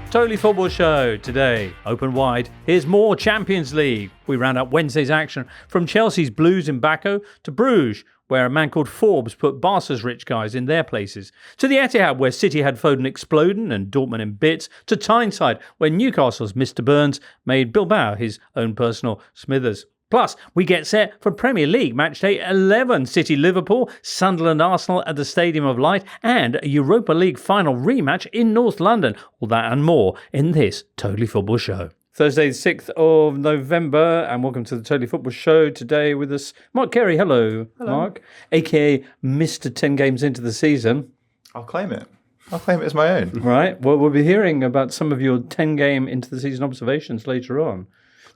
Totally Football Show today, open wide. Here's more Champions League. We round up Wednesday's action from Chelsea's Blues in Baku to Bruges, where a man called Forbes put Barca's rich guys in their places, to the Etihad, where City had Foden exploding and Dortmund in bits, to Tyneside, where Newcastle's Mr. Burns made Bilbao his own personal Smithers. Plus, we get set for Premier League match day 11. City Liverpool, Sunderland Arsenal at the Stadium of Light, and a Europa League final rematch in North London. All that and more in this Totally Football Show. Thursday, the 6th of November, and welcome to the Totally Football Show. Today with us, Mark Carey. Hello, Mark. A.K.A. Mr. 10 games into the season. I'll claim it. I'll claim it as my own. Right. Well, we'll be hearing about some of your 10 game into the season observations later on.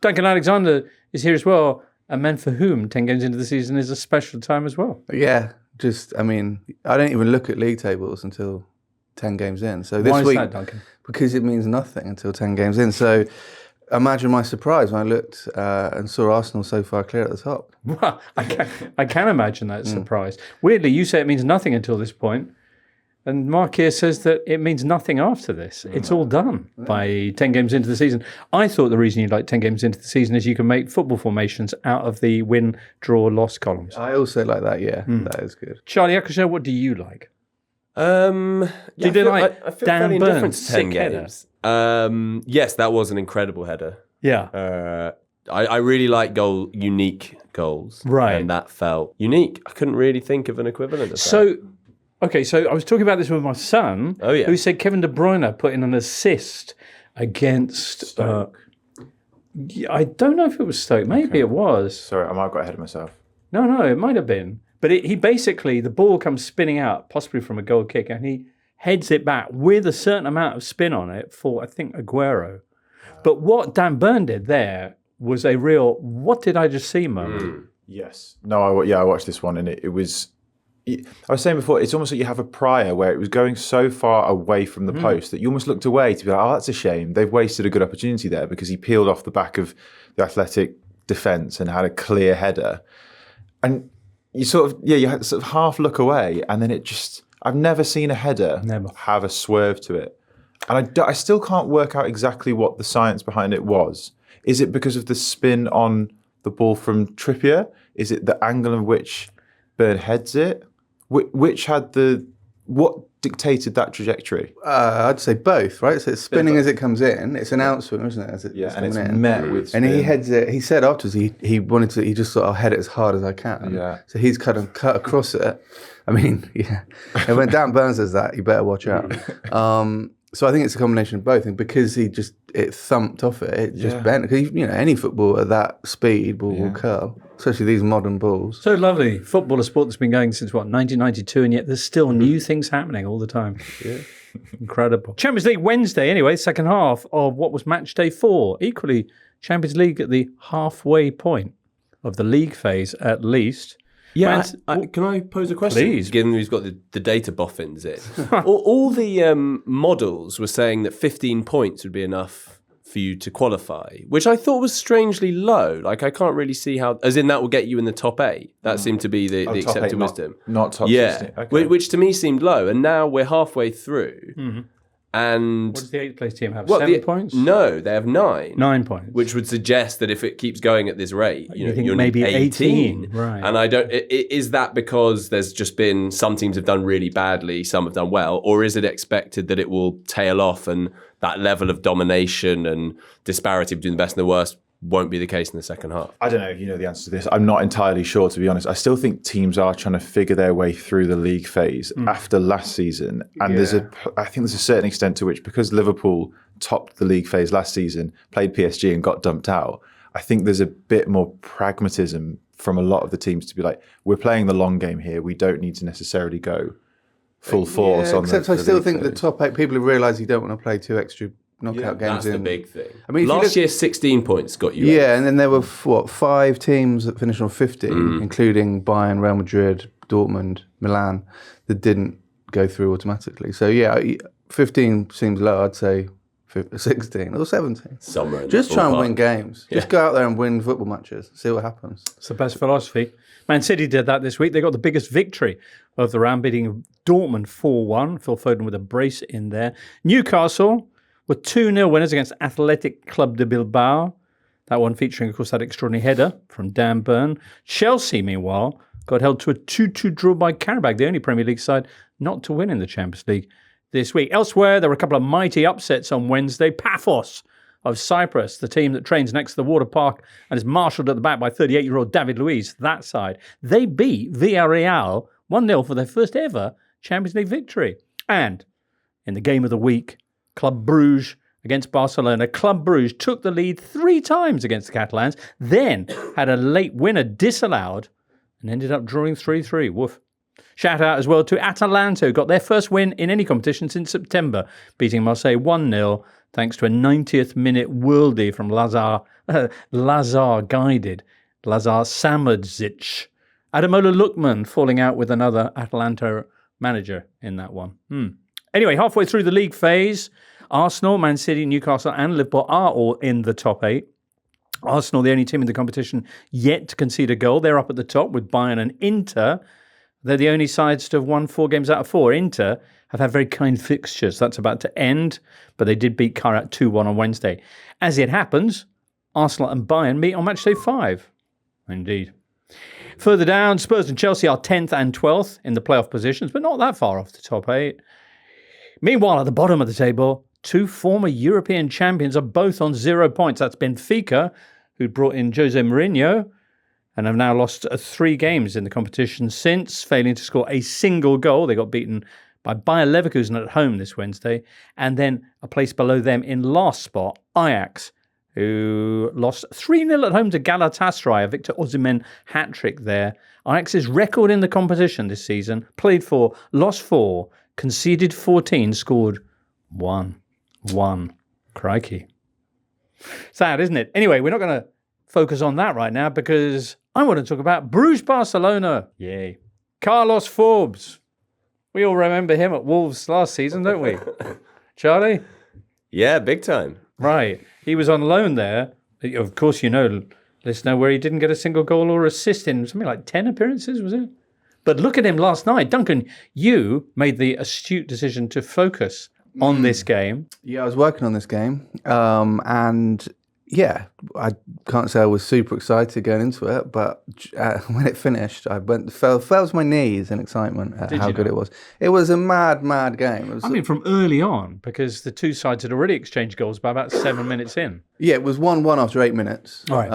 Duncan Alexander is here as well, a man for whom 10 games into the season is a special time as well. Yeah, I don't even look at league tables until 10 games in. So this Why week, is that, Duncan? Because it means nothing until 10 games in. So imagine my surprise when I looked and saw Arsenal so far clear at the top. Well, I can imagine that surprise. Weirdly, you say it means nothing until this point. And Mark here says that it means nothing after this. It's all done by 10 games into the season. I thought the reason you like 10 games into the season is you can make football formations out of the win, draw, loss columns. I also like that, yeah. That is good. Charlie Eccleshare, what do you like? I feel Dan fairly Burns' indifferent to 10 sick header? games. Yes, that was an incredible header. Yeah. I really like unique goals. Right. And that felt unique. I couldn't really think of an equivalent of that. So I was talking about this with my son, who said Kevin De Bruyne put in an assist against Stoke. I don't know if it was Stoke. Maybe it was. Sorry, I might have got ahead of myself. No, it might have been. But he basically, the ball comes spinning out, possibly from a goal kick, and he heads it back with a certain amount of spin on it for, I think, Aguero. But what Dan Burn did there was a real, what did I just see moment? Yes. No, I watched this one, and it was... I was saying before, it's almost like you have a prior where it was going so far away from the post that you almost looked away to be like, oh, that's a shame. They've wasted a good opportunity there because he peeled off the back of the Athletic defence and had a clear header. And you you had to sort of half look away, and then it just... I've never seen a header have a swerve to it. And I still can't work out exactly what the science behind it was. Is it because of the spin on the ball from Trippier? Is it the angle in which Burn heads it? What dictated that trajectory? I'd say both, right? So it's spinning as it comes in. It's an outswing, isn't it? And it's met with spin. And he heads it. He said afterwards he just thought, I'll head it as hard as I can. Yeah. So he's kind of cut across it. I mean, yeah. And when Dan Burns says that, you better watch out. So I think it's a combination of both. And because it thumped off it just bent. Because, any football at that speed will curl, especially these modern balls. So lovely. Football, a sport that's been going since, 1992, and yet there's still new things happening all the time. Yeah. Incredible. Champions League Wednesday, anyway, second half of what was match day 4. Equally, Champions League at the halfway point of the league phase, at least. Yeah, can I pose a question? Please. Given we've got the data boffins in. all the models were saying that 15 points would be enough for you to qualify, which I thought was strangely low. Like, I can't really see how... As in, that will get you in the top 8. That seemed to be the accepted wisdom. Not top 16. Okay. Which to me seemed low. And now we're halfway through. Mm-hmm. And... What does the 8th place team have? 7 points? No, they have 9. 9 points. Which would suggest that if it keeps going at this rate, you think you're maybe 18. Right. And I don't... Is that because there's just been... Some teams have done really badly, some have done well, or is it expected that it will tail off and that level of domination and disparity between the best and the worst won't be the case in the second half? I don't know if you know the answer to this. I'm not entirely sure, to be honest. I still think teams are trying to figure their way through the league phase after last season. And I think there's a certain extent to which, because Liverpool topped the league phase last season, played PSG and got dumped out, I think there's a bit more pragmatism from a lot of the teams to be like, we're playing the long game here. We don't need to necessarily go full force on except the I still league think phase. the top 8 people have realised you don't want to play 2 extra knockout games. That's the big thing. I mean, last year, 16 points got you. Yeah, and then there were 5 teams that finished on 15, including Bayern, Real Madrid, Dortmund, Milan, that didn't go through automatically. So 15 seems low. I'd say 16 or 17. Somewhere in Just that try and ballpark. win games. Yeah. Just go out there and win football matches. See what happens. It's the best philosophy. Man City did that this week. They got the biggest victory of the round, beating Dortmund 4-1. Phil Foden with a brace in there. Newcastle were 2-0 winners against Athletic Club de Bilbao. That one featuring, of course, that extraordinary header from Dan Burn. Chelsea, meanwhile, got held to a 2-2 draw by Qarabag, the only Premier League side not to win in the Champions League this week. Elsewhere, there were a couple of mighty upsets on Wednesday. Paphos of Cyprus, the team that trains next to the water park and is marshalled at the back by 38-year-old David Luiz, that side. They beat Villarreal 1-0 for their first ever Champions League victory. And in the game of the week, Club Bruges against Barcelona. Club Bruges took the lead 3 times against the Catalans, then had a late winner disallowed and ended up drawing 3-3. Woof. Shout out as well to Atalanta, who got their first win in any competition since September, beating Marseille 1-0 thanks to a 90th minute worldie from Lazar Samudzic. Adamola Lookman falling out with another Atalanta manager in that one. Anyway, halfway through the league phase, Arsenal, Man City, Newcastle and Liverpool are all in the top 8. Arsenal, the only team in the competition yet to concede a goal. They're up at the top with Bayern and Inter. They're the only sides to have won 4 games out of 4. Inter have had very kind fixtures. That's about to end, but they did beat Qarabag 2-1 on Wednesday. As it happens, Arsenal and Bayern meet on matchday 5. Indeed. Further down, Spurs and Chelsea are 10th and 12th in the playoff positions, but not that far off the top 8. Meanwhile, at the bottom of the table, 2 former European champions are both on 0 points. That's Benfica, who brought in Jose Mourinho, and have now lost 3 games in the competition since, failing to score a single goal. They got beaten by Bayer Leverkusen at home this Wednesday. And then a place below them in last spot, Ajax, who lost 3-0 at home to Galatasaray, a Victor Osimhen hat-trick there. Ajax's record in the competition this season, played 4, lost 4, conceded 14, scored 1. Crikey. Sad, isn't it? Anyway, we're not going to focus on that right now because I want to talk about Bruges Barcelona. Yay. Carlos Forbes. We all remember him at Wolves last season, don't we? Charlie? Yeah, big time. Right. He was on loan there. Of course, you know, listener, where he didn't get a single goal or assist in something like 10 appearances, was it? But look at him last night. Duncan, you made the astute decision to focus on this game. Yeah, I was working on this game. And yeah, I can't say I was super excited going into it, but when it finished, I fell to my knees in excitement at how good it was. It was a mad game. I mean, from early on, because the 2 sides had already exchanged goals by about 7 minutes in. Yeah, it was 1-1 after 8 minutes. Right.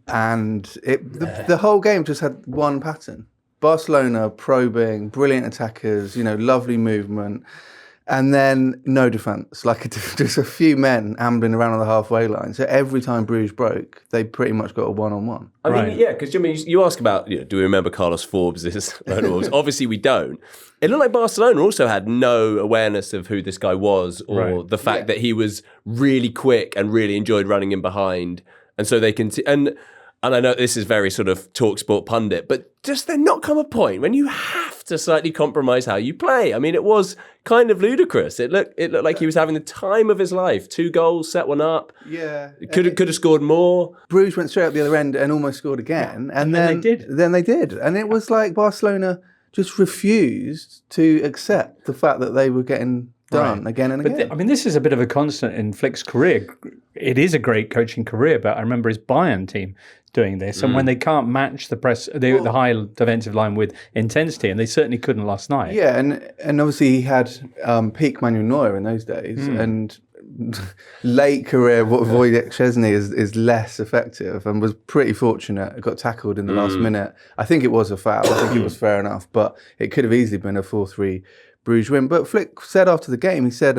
And the whole game just had one pattern. Barcelona probing, brilliant attackers, lovely movement. And then no defence, just a few men ambling around on the halfway line. So every time Bruges broke, they pretty much got a one-on-one. I mean, yeah, because you ask about, do we remember Carlos Forbes' loan of Wolves? Obviously we don't. It looked like Barcelona also had no awareness of who this guy was or the fact that he was really quick and really enjoyed running in behind. And so they can... And I know this is very sort of TalkSport pundit, but just there not come a point when you have to slightly compromise how you play. I mean, it was kind of ludicrous. It looked like he was having the time of his life. 2 goals, set one up. Yeah. Could have scored more. Bruges went straight up the other end and almost scored again. Yeah. And then they did. Then they did. And it was like Barcelona just refused to accept the fact that they were getting done again and again. I mean, this is a bit of a constant in Flick's career. It is a great coaching career, but I remember his Bayern team doing this, and when they can't match the high defensive line with intensity, and they certainly couldn't last night. Yeah, and obviously he had peak Manuel Neuer in those days, and late career Wojciech Szczesny is less effective and was pretty fortunate. Got tackled in the last minute. I think it was a foul. I think it was fair enough, but it could have easily been a 4-3 Bruges win. But Flick said after the game, he said,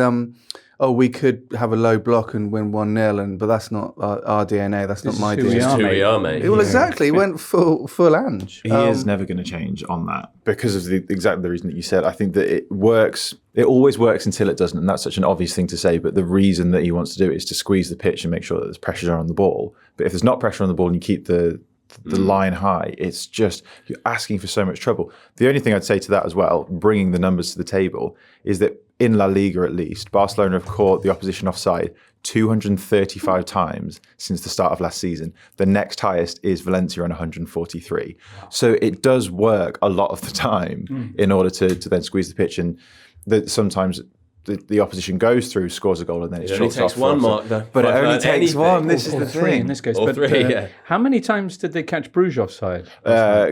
we could have a low block and win 1-0, but that's not our DNA. That's not my DNA. This is who we are, mate. Well, exactly. He went full Ange. He is never going to change on that because of exactly the reason that you said. I think that it works. It always works until it doesn't, and that's such an obvious thing to say. But the reason that he wants to do it is to squeeze the pitch and make sure that there's pressure on the ball. But if there's not pressure on the ball and you keep the line high, it's just you're asking for so much trouble. The only thing I'd say to that as well, bringing the numbers to the table, is that in La Liga at least, Barcelona have caught the opposition offside 235 times since the start of last season. The next highest is Valencia on 143. So it does work a lot of the time in order to then squeeze the pitch. And that sometimes the opposition goes through, scores a goal, and then It it's only chalked takes off one for mark, offside. though. But it I've only heard takes anything. one. This is Or the three in thing. this case. Or But, three, yeah. How many times did they catch Bruges offside?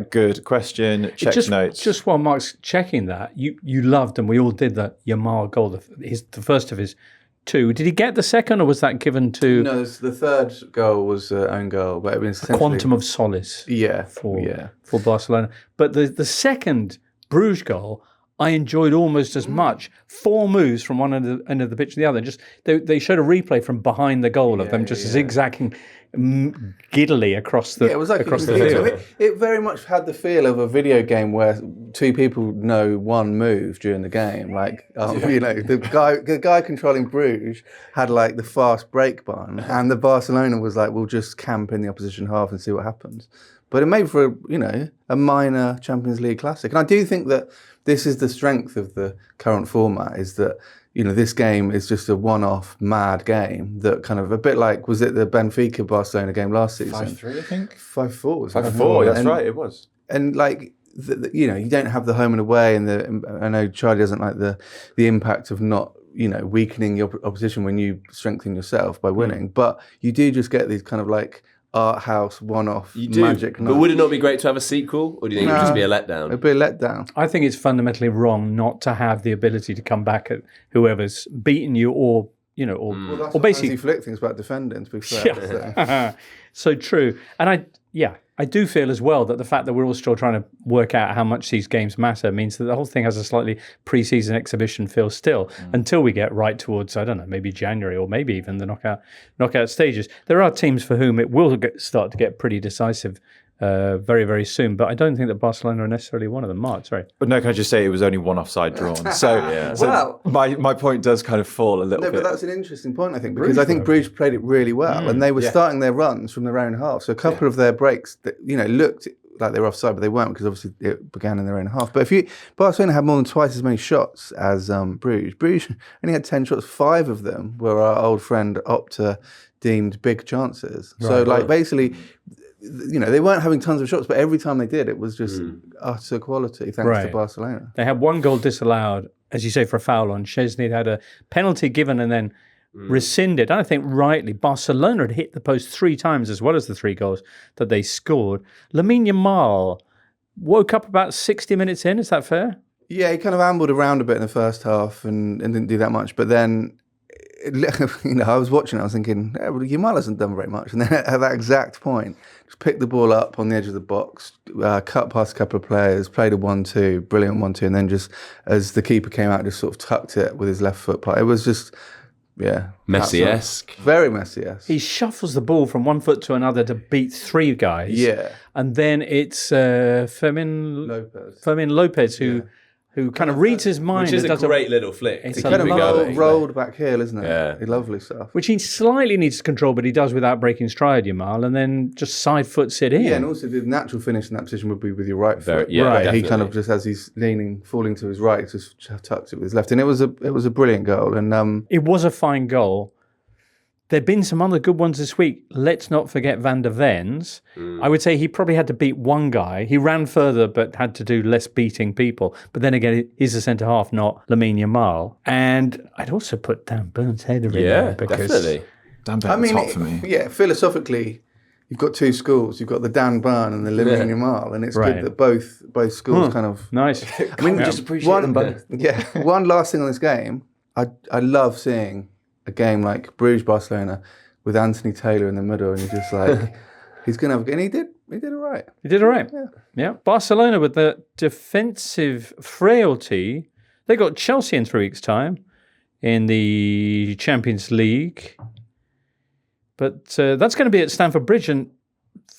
Good question. Check notes. Just while Mark's checking that, you loved, and we all did, that Yamal goal, the first of his two. Did he get the second, or was that given to No, the third goal was own goal, but it was essentially quantum of solace for Barcelona? But the second Bruges goal, I enjoyed almost as much. 4 moves from one end of the pitch to the other. Just they showed a replay from behind the goal of them just zigzagging giddily across the it was like across you the can field. feel it very much had the feel of a video game where 2 people know one move during the game. Like the guy controlling Bruges had like the fast break button, and the Barcelona was like, we'll just camp in the opposition half and see what happens. But it made for a minor Champions League classic, and I do think that this is the strength of the current format, is that this game is just a one-off mad game that kind of a bit like, was it the Benfica Barcelona game last season? 5-3, I think. 5-4. 5-4. That's right. It was. And like you don't have the home and away, and I know Charlie doesn't like the impact of not weakening your opposition when you strengthen yourself by winning, but you do just get these kind of like art house one-off magic But nights. would it not be great to have a sequel, or do you think it would just be a letdown? It'd be a letdown. I think it's fundamentally wrong not to have the ability to come back at whoever's beaten you, or That's or basically. Flick thinks about defending, to be fair. So. So true. And I do feel as well that the fact that we're all still trying to work out how much these games matter means that the whole thing has a slightly pre-season exhibition feel still until we get right towards, I don't know, maybe January or maybe even the knockout stages. There are teams for whom it will start to get pretty decisive very, very soon. But I don't think that Barcelona are necessarily one of them. Mark, sorry. But no, can I just say it was only one offside drawn? So my point does kind of fall a little bit. But that's an interesting point, I think, because I think Bruges played it really well, and they were starting their runs from their own half. So a couple of their breaks, that, looked like they were offside, but they weren't, because obviously it began in their own half. But Barcelona had more than twice as many shots as Bruges. Bruges only had 10 shots. 5 of them were our old friend Opta deemed big chances. So basically, they weren't having tons of shots, but every time they did, it was just utter quality, thanks to Barcelona. They had 1 goal disallowed, as you say, for a foul on Szczesny. They had a penalty given and then rescinded. And I think rightly, Barcelona had hit the post 3 times as well as the 3 goals that they scored. Lamine Yamal woke up about 60 minutes in. Is that fair? Yeah, he kind of ambled around a bit in the first half and didn't do that much, but then I was watching it, I was thinking, Yamal hasn't done very much. And then at that exact point, just picked the ball up on the edge of the box, cut past a couple of players, played a 1-2, brilliant 1-2, and then just, as the keeper came out, just sort of tucked it with his left foot. It was just, Messi-esque. Very Messi-esque. He shuffles the ball from one foot to another to beat 3 guys. Yeah. And then it's Fermin Lopez who kind of reads his mind. Which is and a does great little flick. It's He kind unbelievable. of rolled back heel, isn't it? Yeah. Lovely stuff. Which he slightly needs to control, but he does without breaking stride, Yamal, and then just side foots it in. Yeah, and also the natural finish in that position would be with your right foot. Yeah, Right. He kind of just, as he's falling to his right, just tucks it with his left. And it was a brilliant goal. And It was a fine goal. There'd been some other good ones this week. Let's not forget Van der Ven's. I would say he probably had to beat one guy. He ran further, but had to do less beating people. But then again, he's a centre half, not Lamine Yamal. And I'd also put Dan Burns' header in there because definitely. Dan Burns hot for me. Yeah, philosophically, you've got 2 schools. You've got the Dan Burn and the Lamine Yamal, and it's good that both schools kind of. nice. I mean, just appreciate them both. Yeah. One last thing on this game, I love seeing a game like Bruges Barcelona with Anthony Taylor in the middle, and you're just like, he's gonna have. And he did all right. He did all right. Yeah. Barcelona with the defensive frailty. They got Chelsea in 3 weeks' time in the Champions League. But that's going to be at Stamford Bridge, and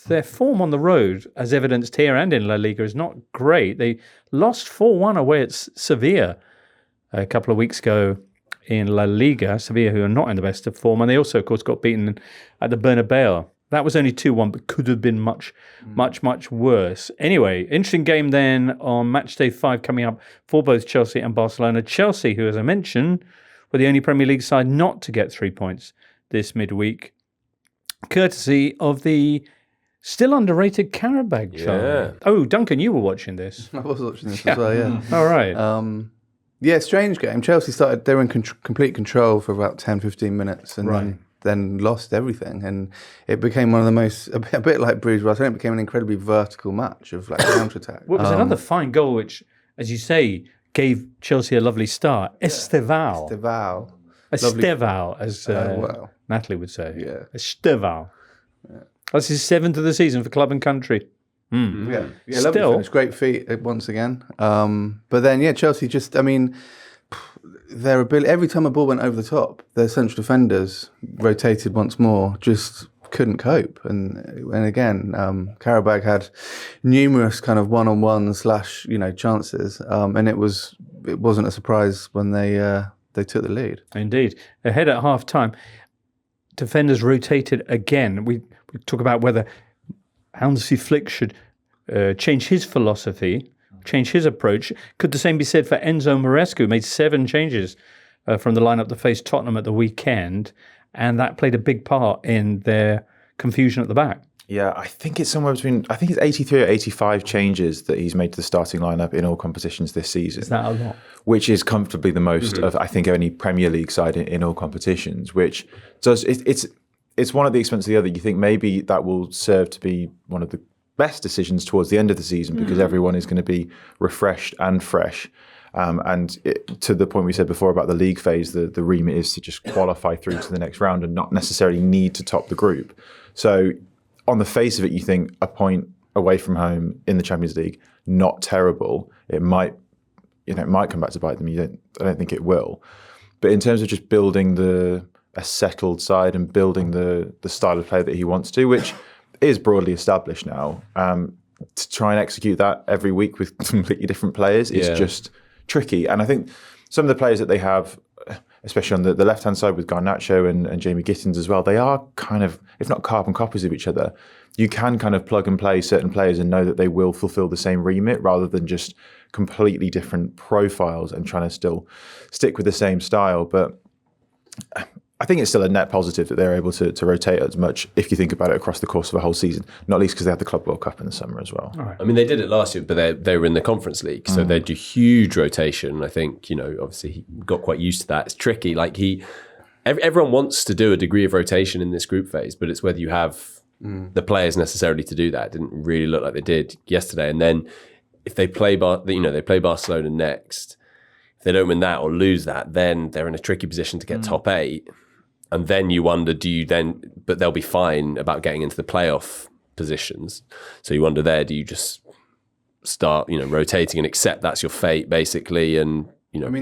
their form on the road, as evidenced here and in La Liga, is not great. They lost 4-1 away at Sevilla a couple of weeks ago in La Liga. Sevilla, who are not in the best of form, and they also, of course, got beaten at the Bernabeu. That was only 2-1, but could have been much worse. Anyway, interesting game then on match day 5 coming up for both Chelsea and Barcelona. Chelsea, who, as I mentioned, were the only Premier League side not to get 3 points this midweek, courtesy of the still underrated Qarabag. Yeah. Oh, Duncan, you were watching this. I was watching this as well. Yeah. All right. Yeah, strange game. Chelsea started, they were in complete control for about 10, 15 minutes and then lost everything. And it became one of the most, a bit like Bruges, Barcelona, it became an incredibly vertical match of like counter-attack. Well, it was another fine goal, which, as you say, gave Chelsea a lovely start. Esteval. Esteval, as Natalie would say. Yeah. Esteval. Yeah. That's his 7th of the season for club and country. Yeah, lovely finish. Great feat once again. But then, Chelsea just, I mean, their ability, every time a ball went over the top, their central defenders rotated once more, just couldn't cope. And again, Qarabag had numerous kind of one-on-one / chances. And it wasn't a surprise when they took the lead. Indeed. Ahead at half-time, defenders rotated again. We talk about whether Hansi Flick should change his philosophy, change his approach. Could the same be said for Enzo Maresca, who made 7 changes from the lineup that faced Tottenham at the weekend, and that played a big part in their confusion at the back? Yeah, I think it's somewhere between, I think it's 83 or 85 changes that he's made to the starting lineup in all competitions this season. Is that a lot? Which is comfortably the most of, I think, any Premier League side in all competitions, which does, it's one at the expense of the other. You think maybe that will serve to be one of the best decisions towards the end of the season because everyone is going to be refreshed and fresh. To the point we said before about the league phase, the remit is to just qualify through to the next round and not necessarily need to top the group. So on the face of it, you think a point away from home in the Champions League, not terrible. It might come back to bite them. I don't think it will. But in terms of just building a settled side and building the style of play that he wants to, which is broadly established now, to try and execute that every week with completely different players is just tricky. And I think some of the players that they have, especially on the left-hand side with Garnacho and Jamie Gittins as well, they are kind of, if not carbon copies of each other. You can kind of plug and play certain players and know that they will fulfill the same remit rather than just completely different profiles and trying to still stick with the same style. But I think it's still a net positive that they're able to rotate as much if you think about it across the course of a whole season, not least because they had the Club World Cup in the summer as well. Right. I mean, they did it last year, but they were in the Conference League, so they do huge rotation. I think, obviously he got quite used to that. It's tricky. Like everyone wants to do a degree of rotation in this group phase, but it's whether you have the players necessarily to do that. It didn't really look like they did yesterday. And then if they play, they play Barcelona next, if they don't win that or lose that, then they're in a tricky position to get top 8. And then you wonder, but they'll be fine about getting into the playoff positions. So you wonder do you just start, rotating and accept that's your fate basically and,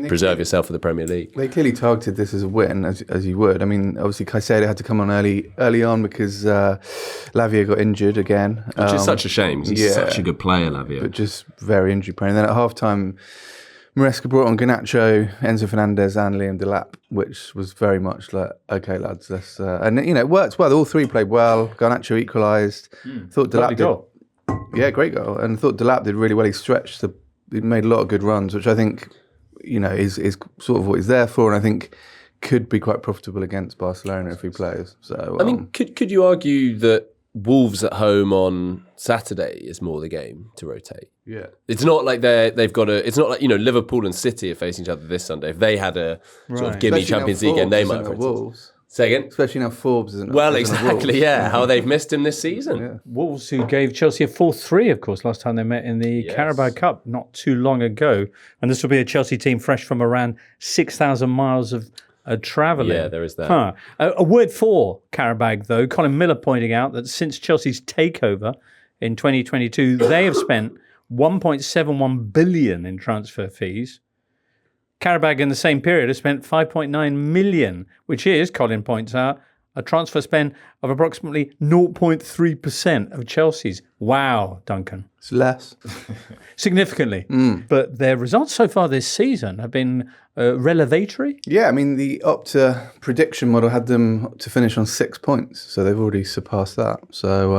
preserve yourself for the Premier League? They clearly targeted this as a win, as you would. I mean, obviously Caicedo had to come on early on because Lavia got injured again. Which is such a shame. He's such a good player, Lavia. But just very injury prone. And then at half-time, Maresca brought on Garnacho, Enzo Fernandez and Liam Delap, which was very much like, okay, lads, let's... and, it worked well. All three played well. Garnacho equalised. Thought Delap did... Yeah, great goal. And thought Delap did really well. He stretched. He made a lot of good runs, which I think, is sort of what he's there for, and I think could be quite profitable against Barcelona if he plays. So, I mean, could you argue that Wolves at home on Saturday is more the game to rotate? Yeah, it's not like they've got a. It's not like Liverpool and City are facing each other this Sunday. If they had a sort of gimme Champions League game, they might have Wolves. Say again? Especially now Forbes isn't. Well, exactly. Yeah, how they've missed him this season. Yeah. Wolves, who gave Chelsea a 4-3, of course, last time they met in the Carabao Cup not too long ago, and this will be a Chelsea team fresh from around 6,000 miles of travelling. Yeah, there is that. A word for Qarabag, though. Colin Miller pointing out that since Chelsea's takeover in 2022, they have spent 1.71 billion in transfer fees. Qarabag in the same period has spent 5.9 million, which is, Colin points out, a transfer spend of approximately 0.3% of Chelsea's. Wow, Duncan. It's less. Significantly. But their results so far this season have been relevatory. Yeah, I mean, the Opta prediction model had them to finish on 6 points, so they've already surpassed that. So,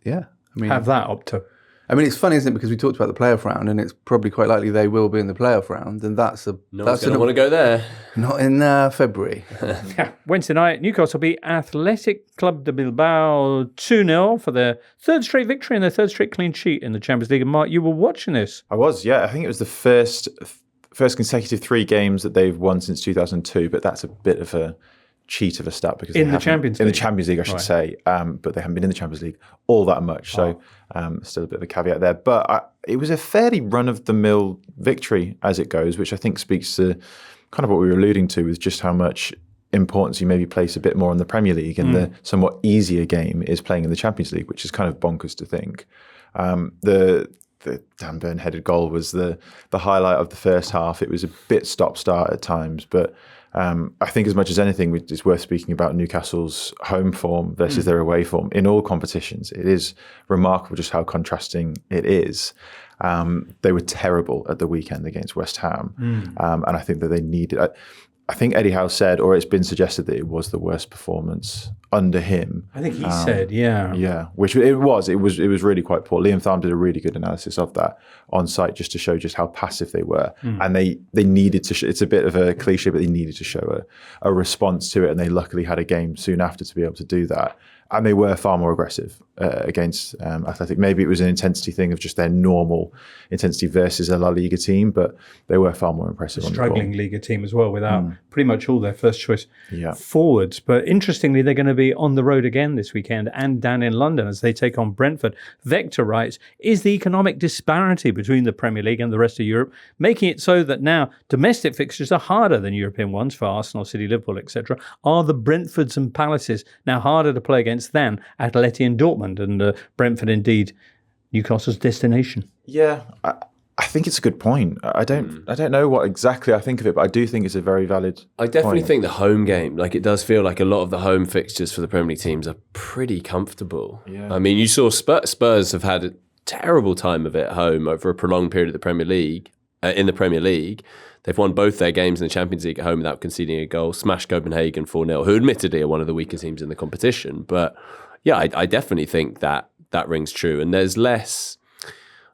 yeah. I mean, Have that, Opta. I mean, it's funny, isn't it? Because we talked about the playoff round, and it's probably quite likely they will be in the playoff round, and that's a... No one's going to want to go there. Not in February. Wednesday night, Newcastle beat Athletic Club de Bilbao 2-0 for their third straight victory and their third straight clean sheet in the Champions League. And Mark, you were watching this. I was, yeah. I think it was the first first consecutive 3 games that they've won since 2002, but that's a bit of a cheat of a stat because in the Champions League, I should say, but they haven't been in the Champions League all that much. So still a bit of a caveat there. But it was a fairly run-of-the-mill victory as it goes, which I think speaks to kind of what we were alluding to with just how much importance you maybe place a bit more on the Premier League, and the somewhat easier game is playing in the Champions League, which is kind of bonkers to think. The Dan Burn-headed goal was the highlight of the first half. It was a bit stop-start at times, but I think as much as anything, it's worth speaking about Newcastle's home form versus their away form in all competitions. It is remarkable just how contrasting it is. They were terrible at the weekend against West Ham, and I think that they needed... I think Eddie Howe said, or it's been suggested, that it was the worst performance under him. I think he said, yeah. Yeah, which it was. It was really quite poor. Liam Tharm did a really good analysis of that on site just to show just how passive they were. And they needed to, it's a bit of a cliche, but they needed to show a response to it. And they luckily had a game soon after to be able to do that. And they were far more aggressive against Athletic. Maybe it was an intensity thing of just their normal intensity versus a La Liga team, but they were far more impressive. Struggling Liga team as well, without pretty much all their first choice forwards. But interestingly, they're going to be on the road again this weekend and down in London as they take on Brentford. Vector writes, is the economic disparity between the Premier League and the rest of Europe making it so that now domestic fixtures are harder than European ones for Arsenal, City, Liverpool, etc.? Are the Brentfords and Palaces now harder to play against than Atleti and Dortmund, and Brentford indeed Newcastle's destination? Yeah, I think it's a good point. I don't know what exactly I think of it, but I do think it's a very valid I definitely point. think the home game, like it does feel like a lot of the home fixtures for the Premier League teams are pretty comfortable. Yeah. I mean, you saw Spurs have had a terrible time of it at home over a prolonged period of the Premier League. In the Premier League, they've won both their games in the Champions League at home without conceding a goal, smashed Copenhagen 4-0, who admittedly are one of the weaker teams in the competition. But yeah, I definitely think that rings true. And there's less, I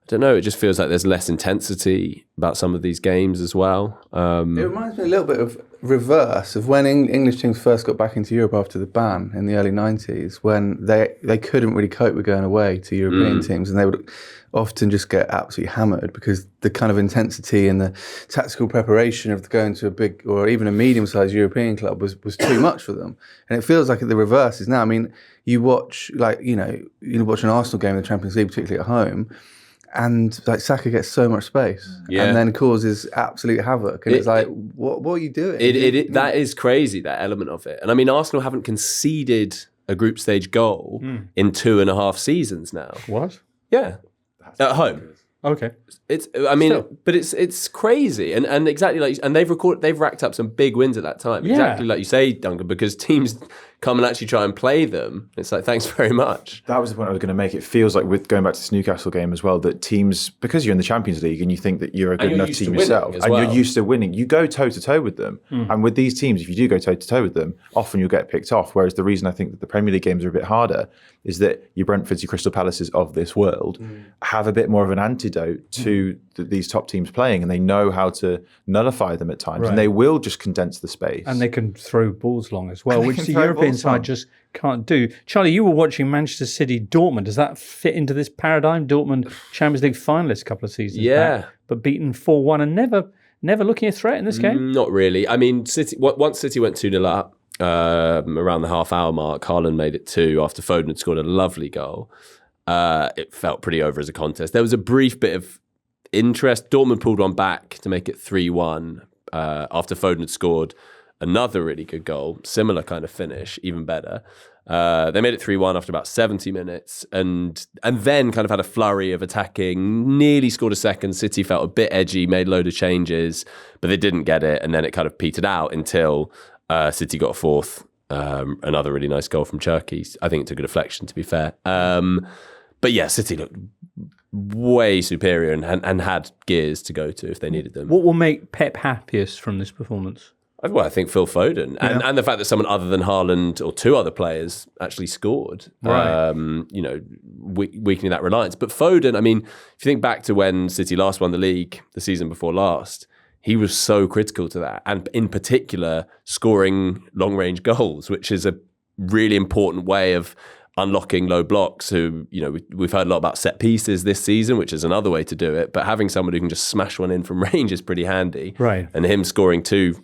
don't know, it just feels like there's less intensity about some of these games as well. It reminds me a little bit of reverse of when English teams first got back into Europe after the ban in the early 90s, when they couldn't really cope with going away to European teams, and they would often just get absolutely hammered because the kind of intensity and the tactical preparation of going to a big or even a medium-sized European club was too much for them. And it feels like the reverse is now. I mean, you watch you watch an Arsenal game in the Champions League, particularly at home, and like Saka gets so much space and then causes absolute havoc. And it's like, what are you doing? That is crazy, that element of it. And I mean, Arsenal haven't conceded a group stage goal in 2.5 seasons now. What? Yeah. At home. Okay. But it's crazy, and exactly like, and they've racked up some big wins at that time. Yeah. Exactly like you say, Duncan, because teams come and actually try and play them. It's like, thanks very much. That was the point I was going to make. It feels like, with going back to this Newcastle game as well, that teams, because you're in the Champions League and you think that you're a good enough team yourself, and you're used to winning, you go toe to toe with them. And with these teams, if you do go toe to toe with them, often you'll get picked off. Whereas the reason I think that the Premier League games are a bit harder is that your Brentfords, your Crystal Palaces of this world have a bit more of an antidote to these top teams playing, and they know how to nullify them at times, and they will just condense the space. And they can throw balls long as well, which the European side just can't do. Charlie, you were watching Manchester City Dortmund. Does that fit into this paradigm? Dortmund Champions League finalists a couple of seasons back, but beaten 4-1 and never looking a threat in this game? Not really. I mean, once City went 2-0 up, around the half-hour mark, Haaland made it 2 after Foden had scored a lovely goal. It felt pretty over as a contest. There was a brief bit of interest. Dortmund pulled one back to make it 3-1 after Foden had scored another really good goal, similar kind of finish, even better. They made it 3-1 after about 70 minutes, and then kind of had a flurry of attacking, nearly scored a second. City felt a bit edgy, made a load of changes, but they didn't get it, and then it kind of petered out until City got a fourth. Another really nice goal from Cherki. I think it's a good deflection, to be fair. But yeah, City looked way superior and had gears to go to if they needed them. What will make Pep happiest from this performance? Well, I think Phil Foden and the fact that someone other than Haaland or 2 other players actually scored, weakening that reliance. But Foden, I mean, if you think back to when City last won the league the season before last, he was so critical to that, and in particular, scoring long-range goals, which is a really important way of unlocking low blocks, who, we've heard a lot about set pieces this season, which is another way to do it. But having someone who can just smash one in from range is pretty handy. Right. And him scoring 2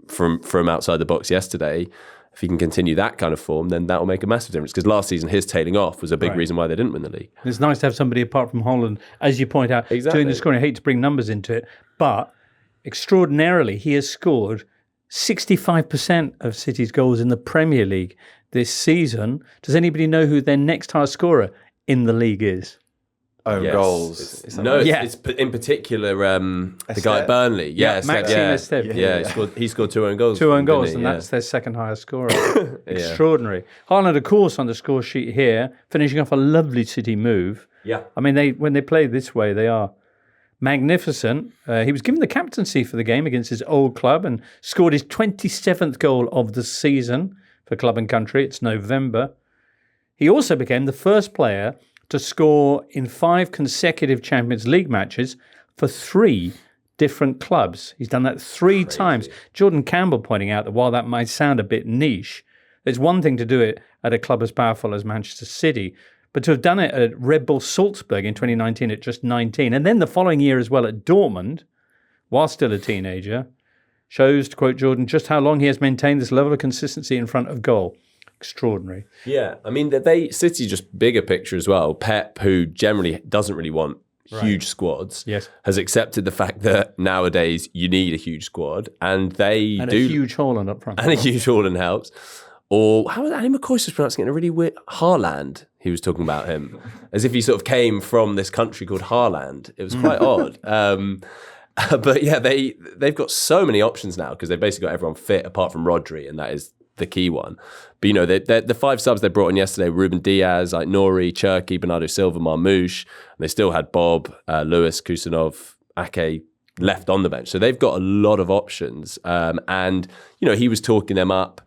from outside the box yesterday, if he can continue that kind of form, then that will make a massive difference. Because last season, his tailing off was a big reason why they didn't win the league. It's nice to have somebody apart from Holland, as you point out, doing the scoring. I hate to bring numbers into it, but extraordinarily, he has scored 65% of City's goals in the Premier League this season. Does anybody know who their next highest scorer in the league is? Own goals. It's in particular the guy at Burnley. Maxime Esteve. He scored 2 own goals. 2 own goals, and that's their second highest scorer. Extraordinary. Haaland, of course, on the score sheet here, finishing off a lovely City move. Yeah. I mean, when they play this way, they are magnificent. He was given the captaincy for the game against his old club and scored his 27th goal of the season for club and country. It's November. He also became the first player to score in 5 consecutive Champions League matches for 3 different clubs. He's done that 3 times. Jordan Campbell pointing out that while that might sound a bit niche, it's one thing to do it at a club as powerful as Manchester City, but to have done it at Red Bull Salzburg in 2019 at just 19, and then the following year as well at Dortmund, while still a teenager, shows, to quote Jordan, just how long he has maintained this level of consistency in front of goal. Extraordinary. Yeah, I mean, City just bigger picture as well. Pep, who generally doesn't really want huge squads, has accepted the fact that nowadays you need a huge squad, and a huge Haaland up front. And a huge Haaland helps. Or how was Annie McCoy was pronouncing it in a really weird Haaland. He was talking about him as if he sort of came from this country called Haaland. It was quite odd. But yeah, they've got so many options now because they've basically got everyone fit apart from Rodri, and that is the key one. But the 5 subs they brought in yesterday: Ruben Diaz, like Nori, Cherki, Bernardo Silva, Marmoush. And they still had Bob, Lewis, Kusanov, Ake left on the bench. So they've got a lot of options. And he was talking them up.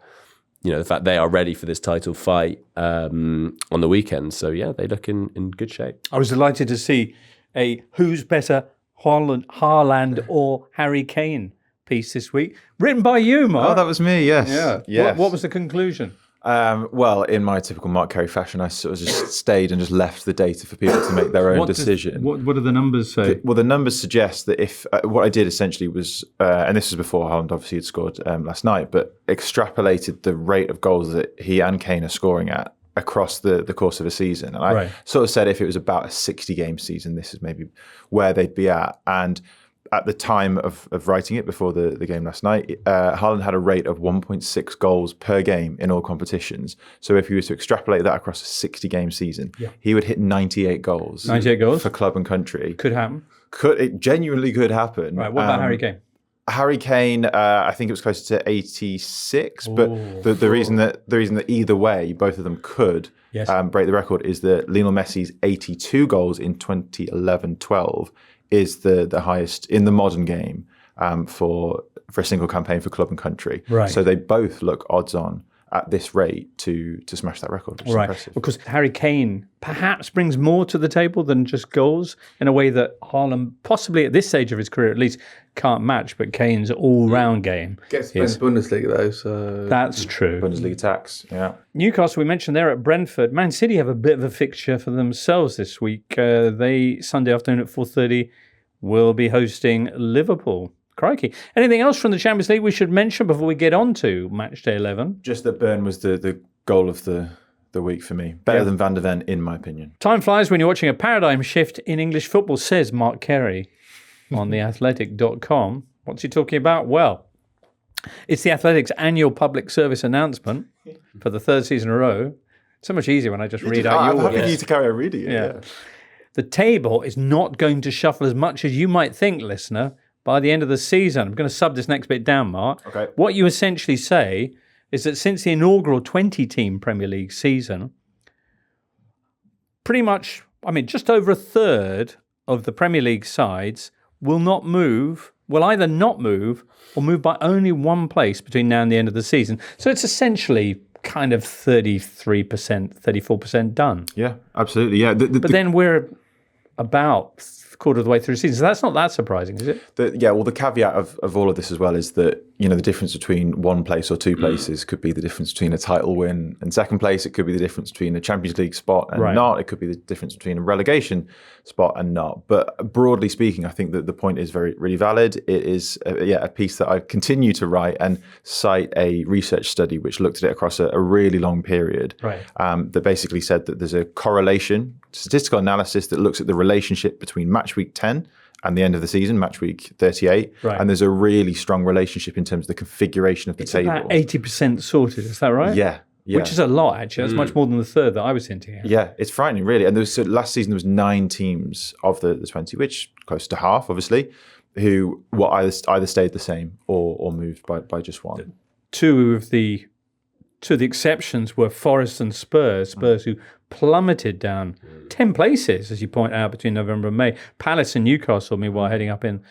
The fact they are ready for this title fight on the weekend. So yeah, they look in good shape. I was delighted to see a who's better, Haaland or Harry Kane piece this week, written by you, Mark. Oh, that was me, yes. Yeah. Yes. What was the conclusion? Well, in my typical Mark Carey fashion, I sort of just stayed and just left the data for people to make their own decision. What do the numbers say? The numbers suggest that if what I did essentially was, and this was before Haaland obviously had scored last night, but extrapolated the rate of goals that he and Kane are scoring at across the course of a season. And I sort of said if it was about a 60-game season, this is maybe where they'd be at. And at the time of writing it before the game last night, Haaland had a rate of 1.6 goals per game in all competitions. So if he was to extrapolate that across a 60-game season, he would hit 98 goals. 98 goals? For club and country. Could happen. It genuinely could happen. Right, what about Harry Kane? Harry Kane, I think it was closer to 86. But the reason that either way, both of them could break the record is that Lionel Messi's 82 goals in 2011-12 is the highest in the modern game for a single campaign for club and country. Right. So they both look odds on at this rate to smash that record, which is impressive. Because Harry Kane perhaps brings more to the table than just goals in a way that Haaland, possibly at this stage of his career at least, can't match. But Kane's all-round game gets to Bundesliga though, so that's true. Bundesliga tax, yeah. Newcastle, we mentioned there at Brentford. Man City have a bit of a fixture for themselves this week. They Sunday afternoon at 4:30 will be hosting Liverpool. Crikey. Anything else from the Champions League we should mention before we get on to match day 11? Just that Bern was the goal of the week for me. Better than Van der Ven, in my opinion. Time flies when you're watching a paradigm shift in English football, says Mark Carey on theathletic.com. What's he talking about? Well, it's the Athletic's annual public service announcement for the 3rd season in a row. It's so much easier when I just read out I'm yours. happy for you to carry on reading it. Yeah. The table is not going to shuffle as much as you might think, listener, by the end of the season. I'm going to sub this next bit down, Mark. Okay. What you essentially say is that since the inaugural 20-team Premier League season, pretty much, just over a third of the Premier League sides will either not move or move by only one place between now and the end of the season. So it's essentially kind of 33%, 34% done. Yeah, absolutely. Yeah. But then we're about a quarter of the way through the season. So that's not that surprising, is it? The caveat of all of this as well is that, the difference between one place or two places could be the difference between a title win and second place. It could be the difference between a Champions League spot and not. It could be the difference between a relegation spot and not. But broadly speaking, I think that the point is really valid. It is a piece that I continue to write and cite a research study which looked at it across a really long period. That basically said that there's a correlation, statistical analysis that looks at the relationship between match week 10 and the end of the season, match week 38. And there's a really strong relationship in terms of the configuration of the table. About 80% sorted, is that right? Yeah. Which is a lot, actually. That's much more than the third that I was hinting at. Yeah, it's frightening, really. And last season there was 9 teams of the 20, which close to half, obviously, who were either stayed the same or moved by just one. Two of the exceptions were Forest and Spurs who plummeted down 10 places, as you point out, between November and May. Palace and Newcastle, meanwhile, heading up in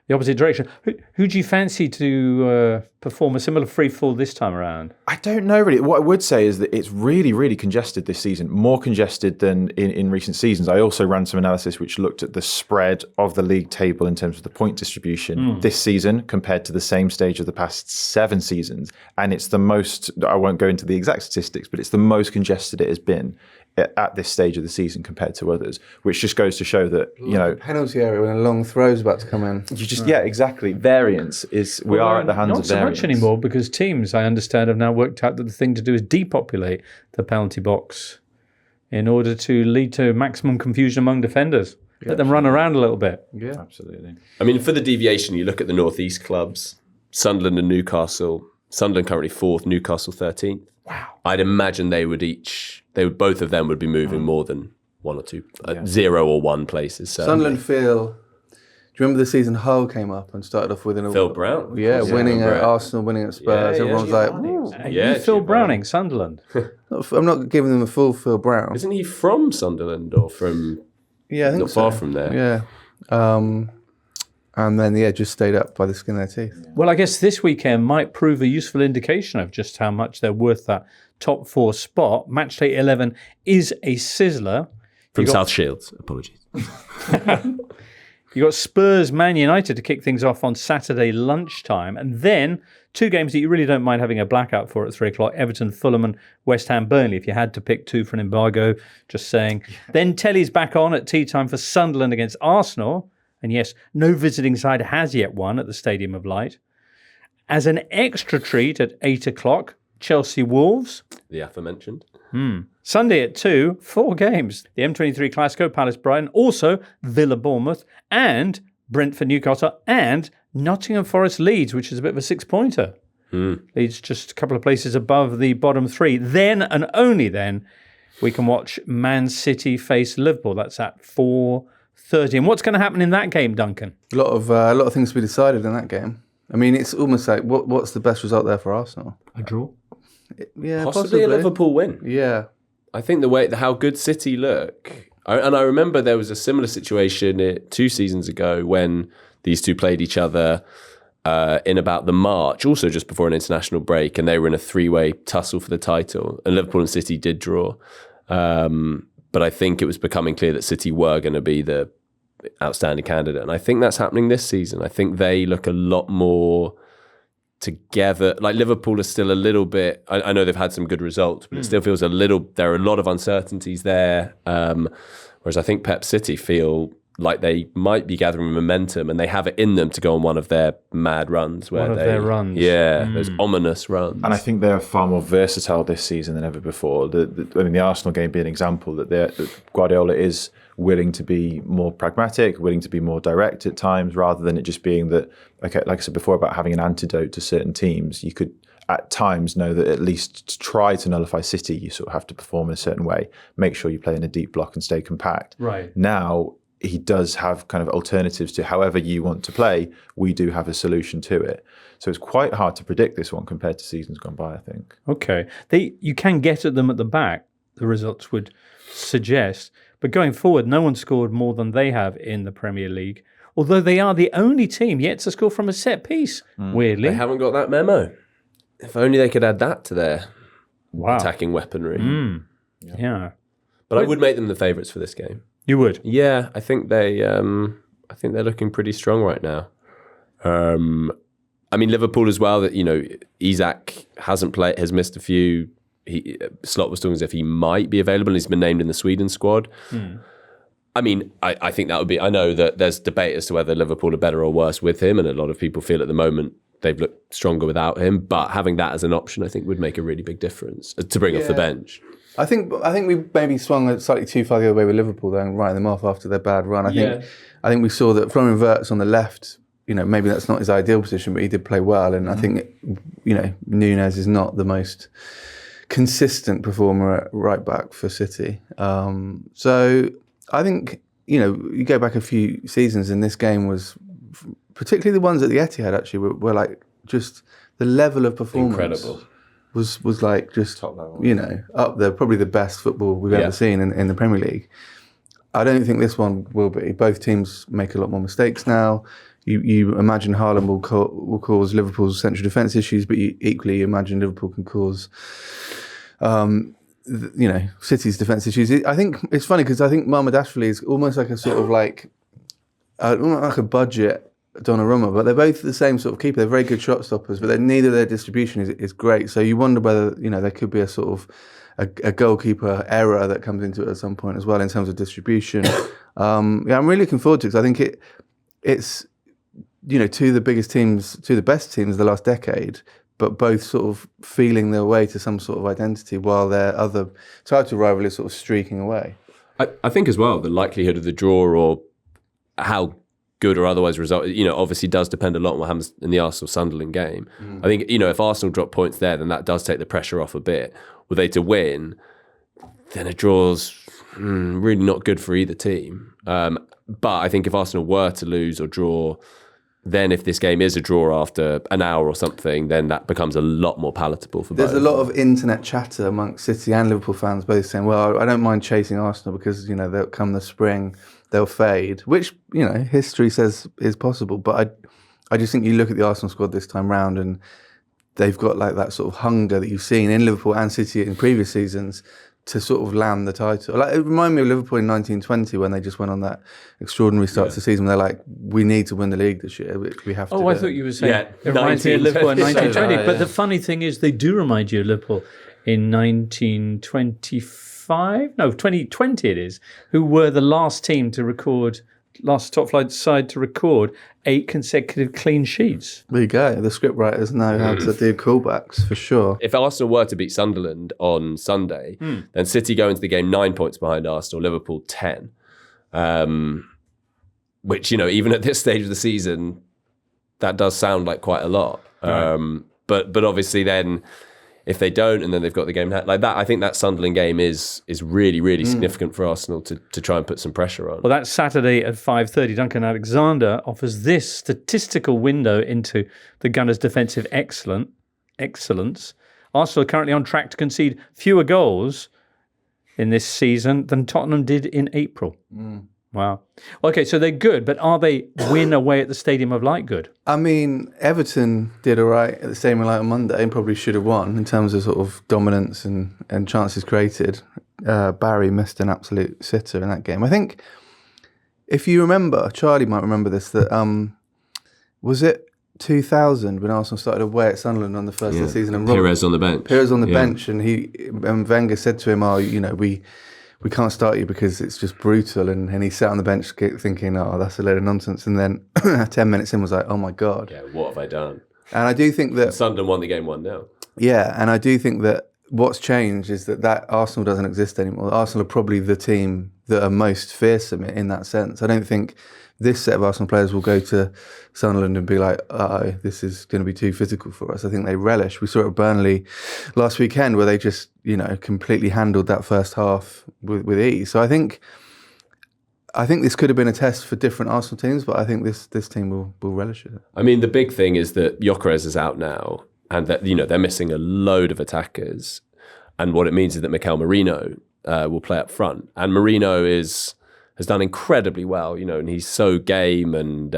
the opposite direction. Who do you fancy to perform a similar free fall this time around? I don't know, really. What I would say is that it's really, really congested this season, more congested than in recent seasons. I also ran some analysis which looked at the spread of the league table in terms of the point distribution this season compared to the same stage of the past 7 seasons. And it's the most, I won't go into the exact statistics, but it's the most congested it has been at this stage of the season compared to others, which just goes to show that, penalty area when a long throw is about to come in. Exactly. Variance is, we are at the hands of variance. Not so much anymore, because teams, I understand, have now worked out that the thing to do is depopulate the penalty box in order to lead to maximum confusion among defenders. Let them run around a little bit. Yeah, absolutely. I mean, for the deviation, you look at the Northeast clubs, Sunderland and Newcastle. Sunderland currently 4th, Newcastle 13th. Wow. I'd imagine both of them would be moving more than 1 or 2, 0 or 1 places. Sunderland feel. Do you remember the season Hull came up and started off with Phil Brown? Yeah, winning at Arsenal, winning at Spurs. Everyone's like, Phil Browning, Sunderland. I'm not giving them a full Phil Brown. Isn't he from Sunderland or from? Yeah, I think not far from there. Yeah. And then, just stayed up by the skin of their teeth. Well, I guess this weekend might prove a useful indication of just how much they're worth that top 4 spot. Matchday 11 is a sizzler. From South Shields, apologies. You got Spurs Man United to kick things off on Saturday lunchtime. And then 2 games that you really don't mind having a blackout for at 3 o'clock, Everton, Fulham and West Ham, Burnley, if you had to pick 2 for an embargo, just saying. Then telly's back on at tea time for Sunderland against Arsenal. And yes, no visiting side has yet won at the Stadium of Light. As an extra treat at 8 o'clock, Chelsea Wolves. The aforementioned. Sunday at 2, 4 games. The M23 Clasico, Palace Brighton, also Villa Bournemouth, and Brentford Newcastle, and Nottingham Forest Leeds, which is a bit of a 6-pointer. Leeds just a couple of places above the bottom 3. Then, and only then, we can watch Man City face Liverpool. That's at 4:30. And what's going to happen in that game, Duncan? A lot of things to be decided in that game. I mean, it's almost like what's the best result there for Arsenal? A draw? Possibly a Liverpool win. Yeah. I think how good City look. I remember there was a similar situation 2 seasons ago when these two played each other in about the March, also just before an international break, and they were in a 3-way tussle for the title. And Liverpool and City did draw. But I think it was becoming clear that City were going to be the outstanding candidate. And I think that's happening this season. I think they look a lot more together. Like Liverpool is still a little bit, I know they've had some good results, but it still feels there are a lot of uncertainties there. Whereas I think Pep City feel like they might be gathering momentum and they have it in them to go on one of their mad runs. Their runs. Yeah, those ominous runs. And I think they're far more versatile this season than ever before. The Arsenal game being an example that Guardiola is willing to be more pragmatic, willing to be more direct at times, rather than it just being that, okay, like I said before about having an antidote to certain teams, you could at times know that at least to try to nullify City, you sort of have to perform in a certain way, make sure you play in a deep block and stay compact. Right. Now, he does have kind of alternatives to however you want to play. We do have a solution to it. So it's quite hard to predict this one compared to seasons gone by, I think. Okay. You can get at them at the back, the results would suggest. But going forward, no one scored more than they have in the Premier League, although they are the only team yet to score from a set piece, weirdly. They haven't got that memo. If only they could add that to their attacking weaponry. Yeah. But I would make them the favourites for this game. You would? Yeah, I think they're looking pretty strong right now. I mean, Liverpool as well. That Isak has missed a few. Slot was talking as if he might be available, and he's been named in the Sweden squad. I mean, I think that would be. I know that there's debate as to whether Liverpool are better or worse with him, and a lot of people feel at the moment they've looked stronger without him. But having that as an option, I think, would make a really big difference to bring off the bench. I think we maybe swung slightly too far the other way with Liverpool, though, and writing them off after their bad run. I think we saw that Florian Wirtz on the left. Maybe that's not his ideal position, but he did play well, and I think Núñez is not the most consistent performer at right back for City. So I think you go back a few seasons, and this game was particularly the ones at the Etihad actually were like just the level of performance. Incredible. Was like just top level. Up there, probably the best football we've ever seen in the Premier League. I don't think this one will be. Both teams make a lot more mistakes now. You imagine Haaland will cause Liverpool's central defence issues, but you equally imagine Liverpool can cause City's defence issues. I think it's funny because I think Mamardashvili is almost like a sort of like a budget Donnarumma, but they're both the same sort of keeper. They're very good shot stoppers, but neither of their distribution is great. So you wonder whether there could be a sort of a goalkeeper error that comes into it at some point as well in terms of distribution. I'm really looking forward to it because I think it's two of the biggest teams, two of the best teams of the last decade, but both sort of feeling their way to some sort of identity while their other title rival is sort of streaking away. I think as well the likelihood of the draw or how good or otherwise result, obviously does depend a lot on what happens in the Arsenal-Sunderland game. I think, if Arsenal drop points there, then that does take the pressure off a bit. Were they to win, then a draw's really not good for either team. But I think if Arsenal were to lose or draw, then if this game is a draw after an hour or something, then that becomes a lot more palatable for both. There's a lot of internet chatter amongst City and Liverpool fans both saying, well, I don't mind chasing Arsenal because, they'll come the spring, they'll fade, which, history says is possible. But I just think you look at the Arsenal squad this time round and they've got like that sort of hunger that you've seen in Liverpool and City in previous seasons to sort of land the title. Like, it reminded me of Liverpool in 1920 when they just went on that extraordinary start to the season. They're like, we need to win the league this year. We have to. I thought you were saying it reminds me of Liverpool in 1920. But the funny thing is, they do remind you of Liverpool in 1925. No, 2020 it is. Who were the last team to record, last top flight side to record 8 consecutive clean sheets. There you go. The scriptwriters know how to do callbacks for sure. If Arsenal were to beat Sunderland on Sunday, then City go into the game 9 points behind Arsenal, Liverpool 10. Which, even at this stage of the season, that does sound like quite a lot. Right. But obviously then, if they don't, and then they've got the game like that, I think that Sunderland game is really, really significant for Arsenal to try and put some pressure on. Well, that's Saturday at 5:30. Duncan Alexander offers this statistical window into the Gunners' defensive excellence. Arsenal are currently on track to concede fewer goals in this season than Tottenham did in April. Wow. Okay, so they're good, but are they win away at the Stadium of Light good? I mean, Everton did all right at the Stadium of Light on Monday and probably should have won in terms of sort of dominance and chances created. Barry missed an absolute sitter in that game. I think, if you remember, Charlie might remember this, that was it 2000 when Arsenal started away at Sunderland on the first of the season? And Pires on the bench. Pires on the bench, and Wenger said to him, we can't start you because it's just brutal. And he sat on the bench thinking, that's a load of nonsense. And then 10 minutes in was like, oh my God. Yeah, what have I done? And I do think that... Sunderland won the game 1-0. Yeah, and I do think that what's changed is that Arsenal doesn't exist anymore. Arsenal are probably the team that are most fearsome in that sense. I don't think this set of Arsenal players will go to Sunderland and be like, this is going to be too physical for us. I think they relish. We saw it at Burnley last weekend where they just, completely handled that first half with ease. So I think this could have been a test for different Arsenal teams, but I think this team will relish it. I mean, the big thing is that Gyökeres is out now and that, they're missing a load of attackers. And what it means is that Mikel Merino will play up front. And Merino has done incredibly well, and he's so game and,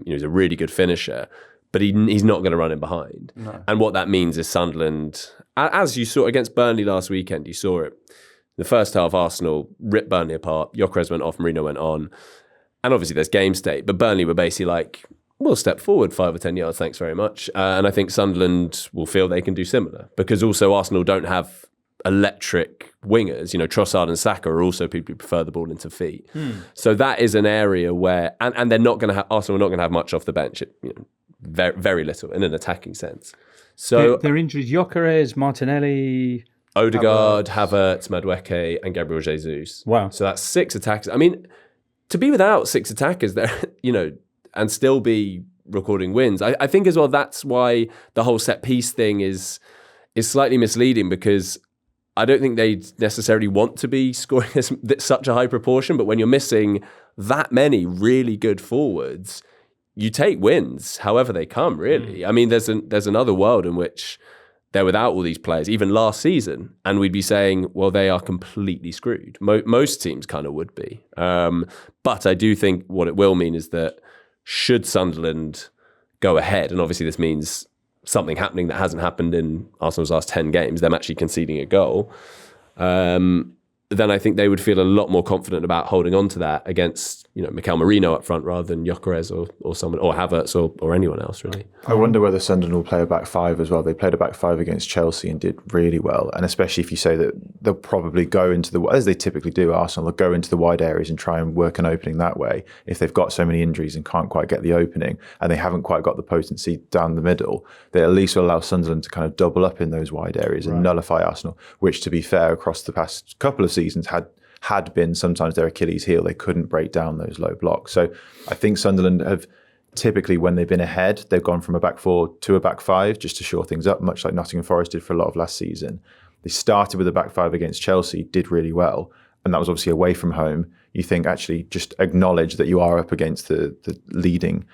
he's a really good finisher, but he's not going to run in behind. No. And what that means is Sunderland, as you saw against Burnley last weekend, you saw it. the first half, Arsenal ripped Burnley apart. Gyökeres went off, Marino went on. And obviously there's game state, but Burnley were basically like, we'll step forward 5 or 10 yards, thanks very much. And I think Sunderland will feel they can do similar, because also Arsenal don't have electric wingers. Trossard and Saka are also people who prefer the ball into feet. So that is an area where, and they're not going to have, Arsenal are not going to have much off the bench, very, very little in an attacking sense. So their injuries, Gyökeres, Martinelli, Odegaard, Havertz, Madueke, and Gabriel Jesus. Wow. So that's 6 attackers. I mean, to be without 6 attackers there, and still be recording wins, I think as well that's why the whole set piece thing is slightly misleading, because I don't think they necessarily want to be scoring such a high proportion, but when you're missing that many really good forwards, you take wins however they come, really. I mean, there's another world in which they're without all these players, even last season, and we'd be saying, well, they are completely screwed. Most teams kind of would be. But I do think what it will mean is that should Sunderland go ahead, and obviously this means something happening that hasn't happened in Arsenal's last 10 games, them actually conceding a goal, then I think they would feel a lot more confident about holding on to that against, Mikel Merino up front rather than Gyökeres or someone, or Havertz or anyone else, really. I wonder whether Sunderland will play a back 5 as well. They played a back 5 against Chelsea and did really well. And especially if you say that they'll probably go into as they typically do, Arsenal, they'll go into the wide areas and try and work an opening that way. If they've got so many injuries and can't quite get the opening, and they haven't quite got the potency down the middle, they at least will allow Sunderland to kind of double up in those wide areas and nullify Arsenal, which, to be fair, across the past couple of seasons had been sometimes their Achilles heel. They couldn't break down those low blocks. So I think Sunderland have typically, when they've been ahead, they've gone from a back 4 to a back 5 just to shore things up, much like Nottingham Forest did for a lot of last season. They started with a back 5 against Chelsea, did really well, and that was obviously away from home. You think actually just acknowledge that you are up against the leading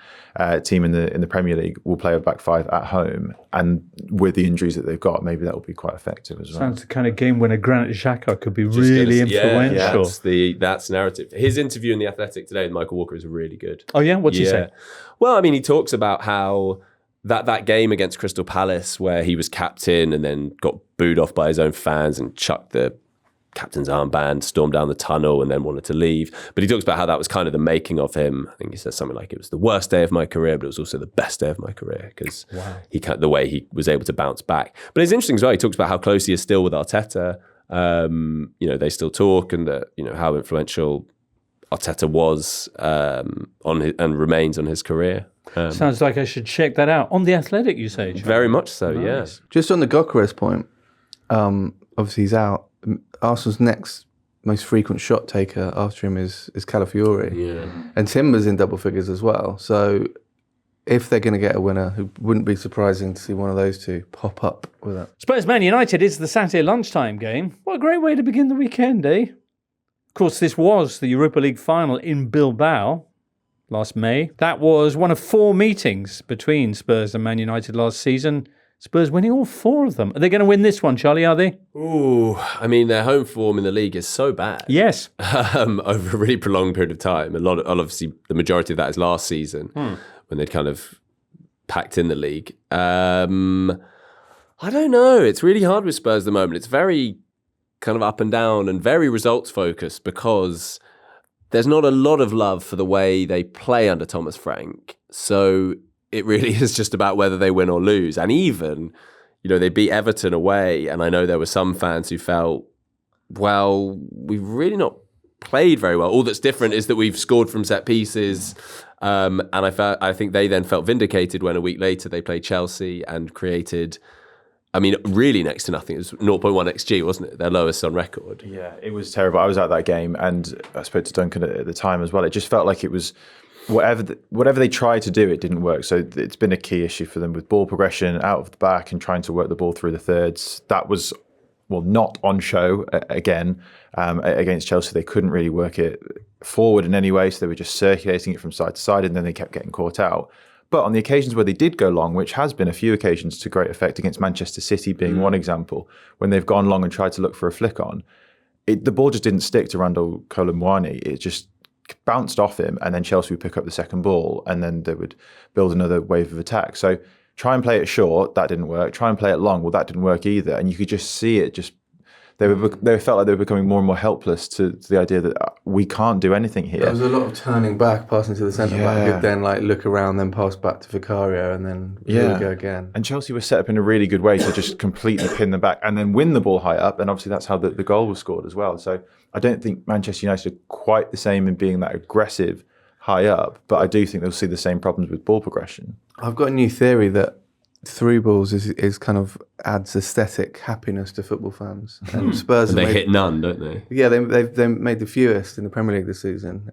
team in the Premier League, will play a back 5 at home, and with the injuries that they've got, maybe that will be quite effective as well. Sounds the kind of game when a Granit Xhaka could be really influential. That's narrative. His interview in The Athletic today with Michael Walker is really good. Oh yeah? What's he say? Well, I mean, he talks about how that game against Crystal Palace where he was captain and then got booed off by his own fans and chucked the captain's armband, stormed down the tunnel and then wanted to leave. But he talks about how that was kind of the making of him. I think he says something like, it was the worst day of my career, but it was also the best day of my career, because the way he was able to bounce back. But it's interesting as well, he talks about how close he is still with Arteta. They still talk, and that, how influential Arteta was and remains on his career. Sounds like I should check that out. On The Athletic, you say? Charlie? Very much so, Nice. yes. Just on the Gyökeres point, obviously he's out. Arsenal's next most frequent shot taker after him is Calafiori. Yeah. And Timber's in double figures as well. So if they're going to get a winner, it wouldn't be surprising to see one of those two pop up with that. Spurs Man United is the Saturday lunchtime game. What a great way to begin the weekend, eh? Of course, this was the Europa League final in Bilbao last May. That was one of 4 meetings between Spurs and Man United last season. Spurs winning all 4 of them. Are they going to win this one, Charlie, are they? Ooh, I mean, their home form in the league is so bad. Yes. Over a really prolonged period of time. Obviously, the majority of that is last season when they'd kind of packed in the league. I don't know. It's really hard with Spurs at the moment. It's very kind of up and down and very results focused, because there's not a lot of love for the way they play under Thomas Frank. So it really is just about whether they win or lose. And even, they beat Everton away, and I know there were some fans who felt, well, we've really not played very well. All that's different is that we've scored from set pieces. And I think they then felt vindicated when a week later they played Chelsea and created, really next to nothing. It was 0.1 XG, wasn't it? Their lowest on record. Yeah, it was terrible. I was at that game, and I spoke to Duncan at the time as well. It just felt like it was whatever they tried to do, it didn't work. So it's been a key issue for them with ball progression out of the back and trying to work the ball through the thirds. That was, not on show again against Chelsea. They couldn't really work it forward in any way, so they were just circulating it from side to side, and then they kept getting caught out. But on the occasions where they did go long, which has been a few occasions to great effect, against Manchester City being one example, when they've gone long and tried to look for a flick on, the ball just didn't stick to Randall Colomwani. It just bounced off him, and then Chelsea would pick up the second ball, and then they would build another wave of attack. So try and play it short, that didn't work. Try and play it long, well, that didn't work either. And you could just see it, just they felt like they were becoming more and more helpless to the idea that we can't do anything here. There was a lot of turning back, passing to the centre back, could then like look around, then pass back to Vicario, and then here we go again. And Chelsea were set up in a really good way to just completely pin them back and then win the ball high up. And obviously that's how the goal was scored as well. So I don't think Manchester United are quite the same in being that aggressive high up, but I do think they'll see the same problems with ball progression. I've got a new theory that through balls is kind of adds aesthetic happiness to football fans. And Spurs they hit none, don't they? Yeah, they made the fewest in the Premier League this season.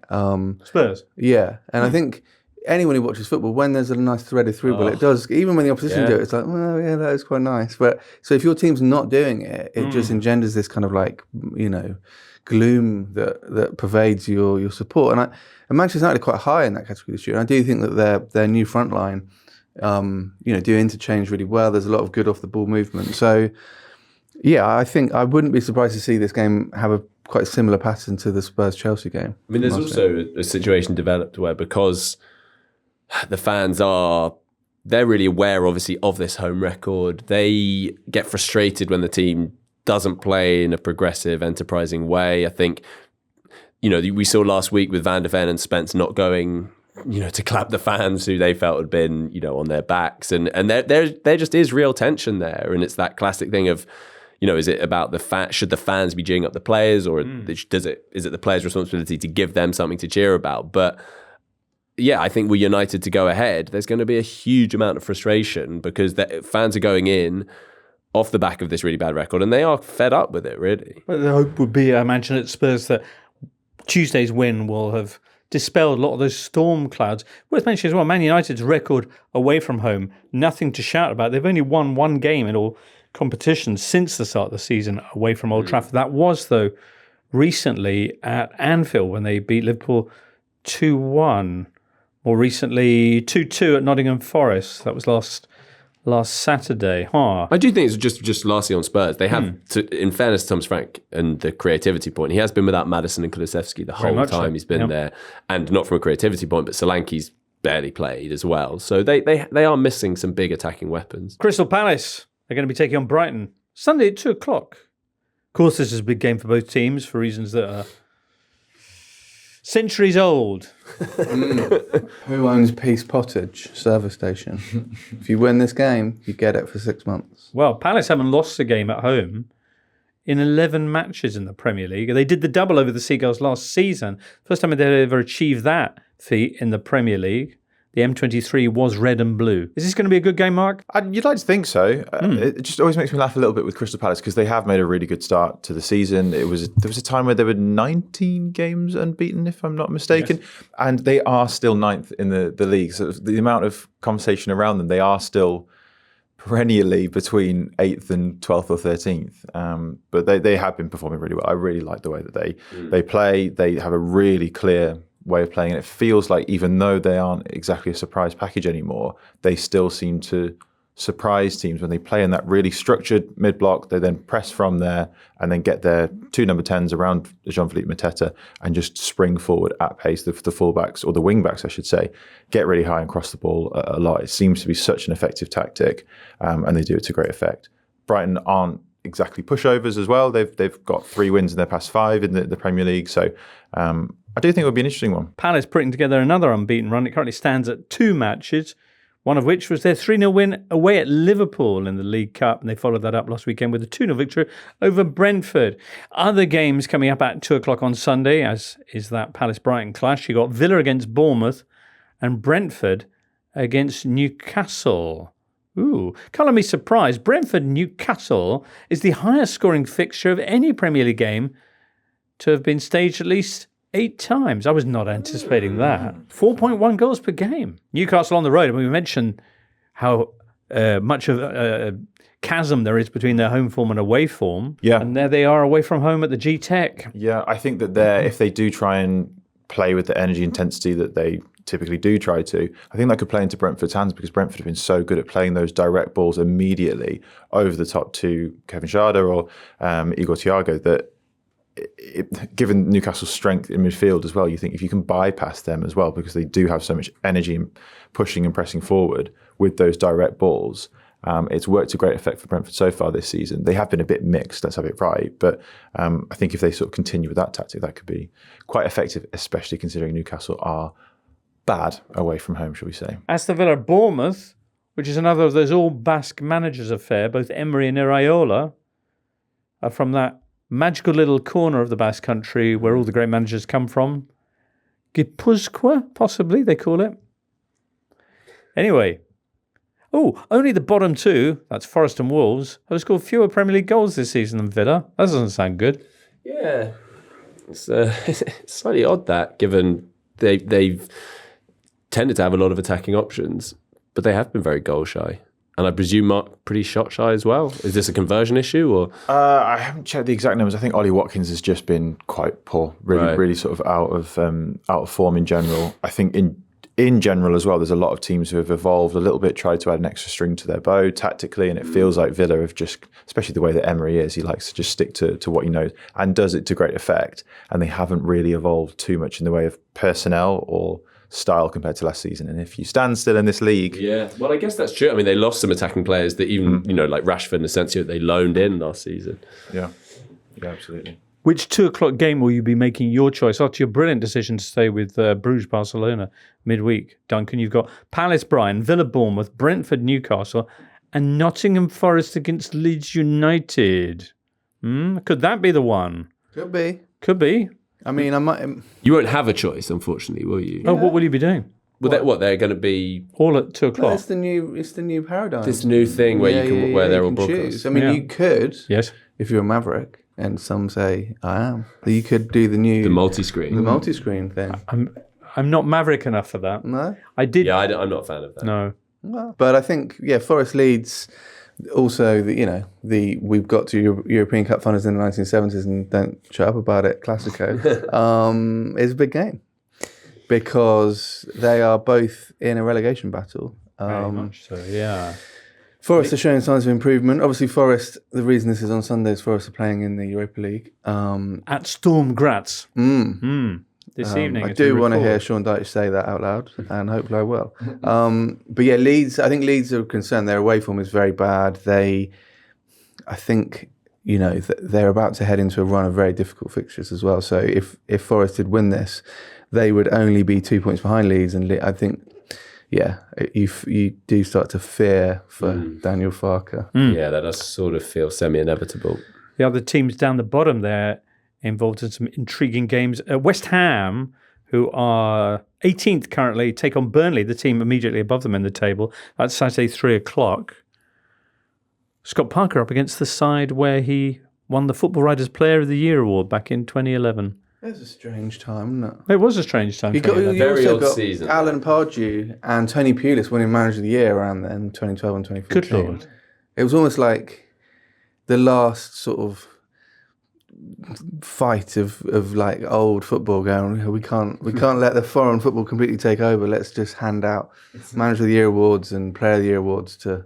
Spurs. Yeah, and I think anyone who watches football, when there's a nice threaded through ball, it does. Even when the opposition do it, it's like, well, yeah, that is quite nice. But so if your team's not doing it, it just engenders this kind of like, gloom that pervades your support. And Manchester United are quite high in that category this year. And I do think that their new front line, do interchange really well. There's a lot of good off the ball movement. So, yeah, I think I wouldn't be surprised to see this game have a quite similar pattern to the Spurs-Chelsea game. I mean, there's also a situation developed where because the fans they're really aware, obviously, of this home record. They get frustrated when the team doesn't play in a progressive, enterprising way. I think, we saw last week with Van der Ven and Spence not going, to clap the fans who they felt had been, on their backs. And there just is real tension there. And it's that classic thing of, is it about should the fans be cheering up the players, or is it the players' responsibility to give them something to cheer about? But yeah, I think we're United to go ahead. There's going to be a huge amount of frustration because the fans are going in off the back of this really bad record, and they are fed up with it, really. But the hope would be, I imagine, at Spurs that Tuesday's win will have dispelled a lot of those storm clouds. Worth mentioning as well, Man United's record away from home, nothing to shout about. They've only won one game in all competitions since the start of the season away from Old Trafford. That was, though, recently at Anfield when they beat Liverpool 2-1. More recently, 2-2 at Nottingham Forest. That was last Saturday. I do think it's just lastly on Spurs. They have, in fairness to Thomas Frank and the creativity point, he has been without Maddison and Kulusevski the whole time he's been there. And not from a creativity point, but Solanke's barely played as well. So they are missing some big attacking weapons. Crystal Palace are going to be taking on Brighton Sunday at 2 o'clock. Of course, this is a big game for both teams for reasons that are centuries old. Who owns Peace Pottage service station? If you win this game, you get it for 6 months. Well, Palace haven't lost a game at home in 11 matches in the Premier League. They did the double over the Seagulls last season. First time they'd ever achieved that feat in the Premier League. The M23 was red and blue. Is this going to be a good game, Mark? You'd like to think so. It just always makes me laugh a little bit with Crystal Palace because they have made a really good start to the season. There was a time where there were 19 games unbeaten, if I'm not mistaken, and they are still 9th in the league. So the amount of conversation around them, they are still perennially between 8th and 12th or 13th. But they have been performing really well. I really like the way that they play. They have a really clear way of playing, and it feels like even though they aren't exactly a surprise package anymore, they still seem to surprise teams when they play in that really structured mid-block. They then press from there and then get their 2 number 10s around Jean-Philippe Mateta and just spring forward at pace. The fullbacks, or the wing-backs I should say, get really high and cross the ball a lot. It seems to be such an effective tactic, and they do it to great effect. Brighton aren't exactly pushovers as well. They've got 3 wins in their past 5 in the Premier League, so I do think it would be an interesting one. Palace putting together another unbeaten run. It currently stands at 2 matches, one of which was their 3-0 win away at Liverpool in the League Cup, and they followed that up last weekend with a 2-0 victory over Brentford. Other games coming up at 2 o'clock on Sunday, as is that Palace-Brighton clash. You got Villa against Bournemouth and Brentford against Newcastle. Ooh, colour me surprised. Brentford-Newcastle is the highest scoring fixture of any Premier League game to have been staged at least 8 times. I was not anticipating that. 4.1 goals per game. Newcastle on the road. I mean, we mentioned how much of a chasm there is between their home form and away form. Yeah. And there they are away from home at the G-Tech. Yeah, I think that if they do try and play with the energy intensity that they typically do try to, I think that could play into Brentford's hands because Brentford have been so good at playing those direct balls immediately over the top to Kevin Schade or Igor Thiago that given Newcastle's strength in midfield as well, you think if you can bypass them as well, because they do have so much energy in pushing and pressing forward with those direct balls, It's worked to great effect for Brentford so far this season. They have been a bit mixed, let's have it right. But I think if they sort of continue with that tactic, that could be quite effective, especially considering Newcastle are bad away from home, shall we say. Aston Villa, Bournemouth, which is another of those all Basque managers affair. Both Emery and Iraola are from that magical little corner of the Basque country where all the great managers come from. Gipuzkoa, possibly, they call it. Anyway. Only the bottom two, that's Forest and Wolves, have scored fewer Premier League goals this season than Villa. That doesn't sound good. Yeah. It's slightly odd that, given they've tended to have a lot of attacking options, but they have been very goal shy. And I presume pretty shot shy as well. Is this a conversion issue? Or I haven't checked the exact numbers. I think Ollie Watkins has just been quite poor, really sort of out of form in general. I think in general as well, there's a lot of teams who have evolved a little bit, tried to add an extra string to their bow tactically, and it feels like Villa have just, especially the way that Emery is, he likes to just stick to what he knows and does it to great effect, and they haven't really evolved too much in the way of personnel or style compared to last season. And if you stand still in this league... Yeah, well, I guess that's true. I mean, they lost some attacking players that even, like Rashford and Asensio, they loaned in last season. Yeah, absolutely. Which 2:00 game will you be making your choice after your brilliant decision to stay with Bruges Barcelona midweek? Duncan, you've got Palace Brighton, Villa Bournemouth, Brentford Newcastle, and Nottingham Forest against Leeds United. Could that be the one? Could be. Could be. I mean, I might. You won't have a choice, unfortunately, will you? Oh, what will you be doing? Well, they're going to be all at 2:00. No, it's the new paradigm. This new thing where where they're all broadcast. I mean, you could, yes, if you're a Maverick. And some say I am. You could do the multi-screen thing. I'm not maverick enough for that. No, I did. Yeah, I'm not a fan of that. No, well, but I think Forest Leeds. Also, we've got to European Cup finals in the 1970s and don't shut up about it. Classico is a big game because they are both in a relegation battle. Very much so. Yeah. Forest are showing signs of improvement. Obviously, Forest, the reason this is on Sunday is Forest are playing in the Europa League. At Storm Graz. This evening. I do want to hear Sean Dyche say that out loud, and hopefully I will. But yeah, Leeds, I think Leeds are concerned. Their away form is very bad. I think, they're about to head into a run of very difficult fixtures as well. So if Forest did win this, they would only be 2 points behind Leeds. And I think... Yeah, you do start to fear for Daniel Farke. Yeah, that does sort of feel semi-inevitable. The other teams down the bottom there involved in some intriguing games. West Ham, who are 18th currently, take on Burnley, the team immediately above them in the table. That's Saturday, 3:00. Scott Parker up against the side where he won the Football Writers Player of the Year award back in 2011. It was a strange time, wasn't it? It was a strange time. You very also odd got season. Alan Pardew and Tony Pulis winning Manager of the Year around then, 2012 and 2014. Good Lord. It was almost like the last sort of fight of like old football going, we can't let the foreign football completely take over. Let's just hand out Manager of the Year awards and Player of the Year awards to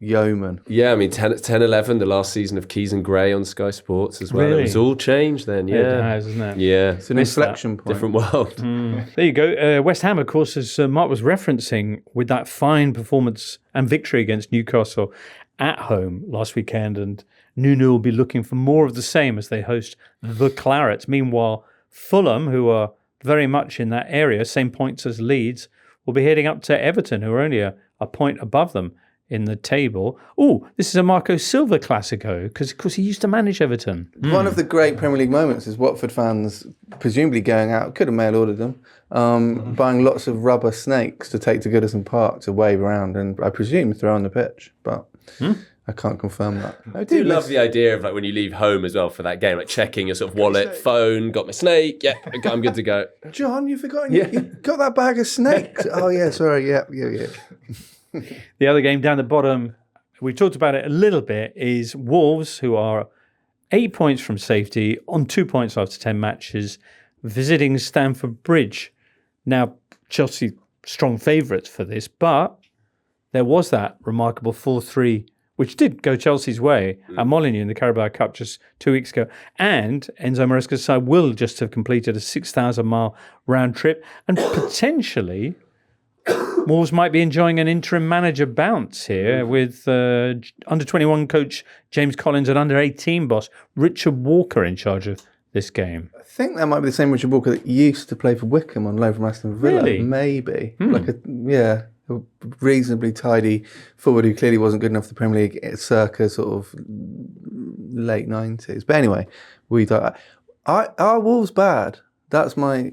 Yeoman. Yeah, I mean, 10-11, the last season of Keys and Gray on Sky Sports as well. Really? It was all changed then, yeah. It has, isn't it? Yeah. It's an inflection point. Different world. There you go. West Ham, of course, as Mark was referencing, with that fine performance and victory against Newcastle at home last weekend, and Nuno will be looking for more of the same as they host the Clarets. Meanwhile, Fulham, who are very much in that area, same points as Leeds, will be heading up to Everton, who are only a point above them in the table. Oh, this is a Marco Silva Classico, because of course he used to manage Everton. One of the great Premier League moments is Watford fans presumably going out, could have mail ordered them, buying lots of rubber snakes to take to Goodison Park to wave around and I presume throw on the pitch, but I can't confirm that. I do love the idea of like when you leave home as well for that game, like checking your sort of wallet, phone, got my snake, yeah, I'm good to go. John, you've forgotten, you got that bag of snakes. Oh yeah, sorry, yeah. The other game down the bottom, we talked about it a little bit, is Wolves, who are 8 points from safety, on 2 points after 10 matches, visiting Stamford Bridge. Now, Chelsea strong favourites for this, but there was that remarkable 4-3, which did go Chelsea's way at Molineux in the Qarabag Cup just 2 weeks ago. And Enzo Maresca's side will just have completed a 6,000-mile round trip and potentially Wolves might be enjoying an interim manager bounce here with under-21 coach James Collins and under-18 boss Richard Walker in charge of this game. I think that might be the same Richard Walker that used to play for Wickham on loan from Aston Villa. Really? Maybe. A reasonably tidy forward who clearly wasn't good enough for the Premier League circa sort of late 90s. But anyway, are Wolves bad? That's my...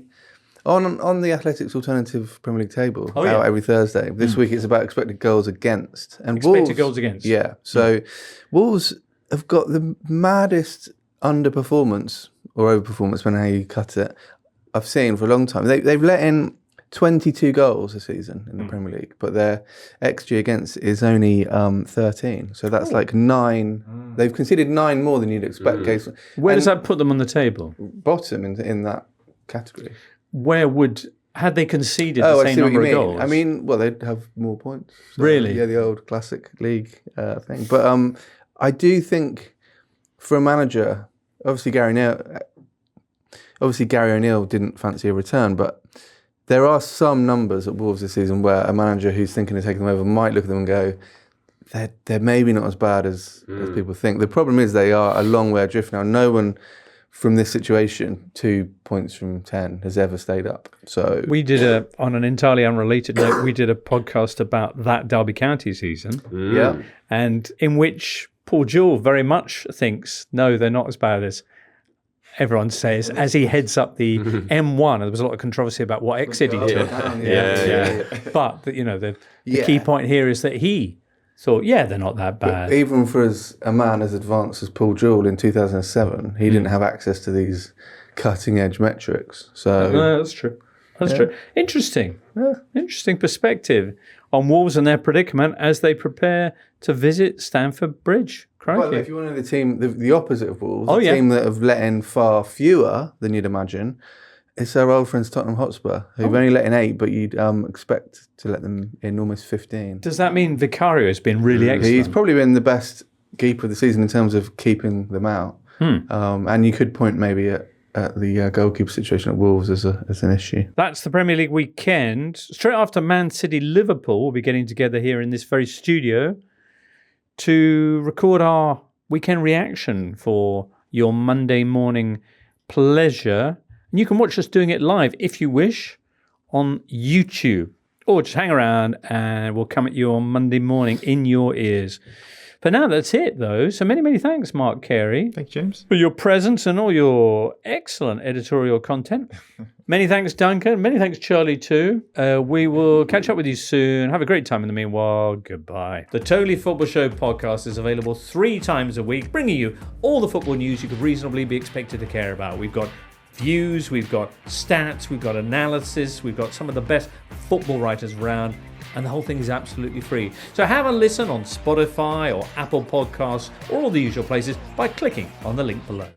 On the Athletics Alternative Premier League table out every Thursday. This week it's about expected goals against. And Expected goals against. Yeah. So Wolves have got the maddest underperformance or overperformance, depending on how you cut it, I've seen for a long time. They've let in 22 goals this season in the Premier League, but their XG against is only 13. So that's like 9. They've conceded 9 more than you'd expect. Where does that put them on the table? Bottom in that category. Had they conceded the same number of goals? I mean, well, they'd have more points. So, really? Yeah, the old classic league thing. But I do think for a manager, obviously Gary O'Neill didn't fancy a return, but there are some numbers at Wolves this season where a manager who's thinking of taking them over might look at them and go, they're maybe not as bad as people think. The problem is they are a long way adrift now. No one from this situation, 2 points from 10 has ever stayed up. So we did on an entirely unrelated note, we did a podcast about that Derby County season. Yeah. And in which Paul Jewell very much thinks, no, they're not as bad as everyone says, as he heads up the M1. There was a lot of controversy about what exit he took. Yeah. But the key point here is that he thought, they're not that bad. But even for a man as advanced as Paul Jewell in 2007, he didn't have access to these cutting-edge metrics. So No, that's true. That's true. Interesting. Interesting perspective on Wolves and their predicament as they prepare to visit Stamford Bridge. Well, if you want to know the team, the opposite of Wolves, the team that have let in far fewer than you'd imagine, it's our old friends Tottenham Hotspur, who've only let in 8, but you'd expect to let them in almost 15. Does that mean Vicario has been really excellent? He's probably been the best keeper of the season in terms of keeping them out. And you could point maybe at the goalkeeper situation at Wolves as an issue. That's the Premier League weekend. Straight after Man City Liverpool, we'll be getting together here in this very studio to record our weekend reaction for your Monday morning pleasure. And you can watch us doing it live, if you wish, on YouTube. Or just hang around and we'll come at you on Monday morning in your ears. For now, that's it, though. So many, many thanks, Mark Carey. Thank you, James. For your presence and all your excellent editorial content. Many thanks, Duncan. Many thanks, Charlie, too. We will catch up with you soon. Have a great time in the meanwhile. Goodbye. The Totally Football Show podcast is available 3 times a week, bringing you all the football news you could reasonably be expected to care about. We've got views, we've got stats, we've got analysis, we've got some of the best football writers around, and the whole thing is absolutely free. So have a listen on Spotify or Apple Podcasts or all the usual places by clicking on the link below.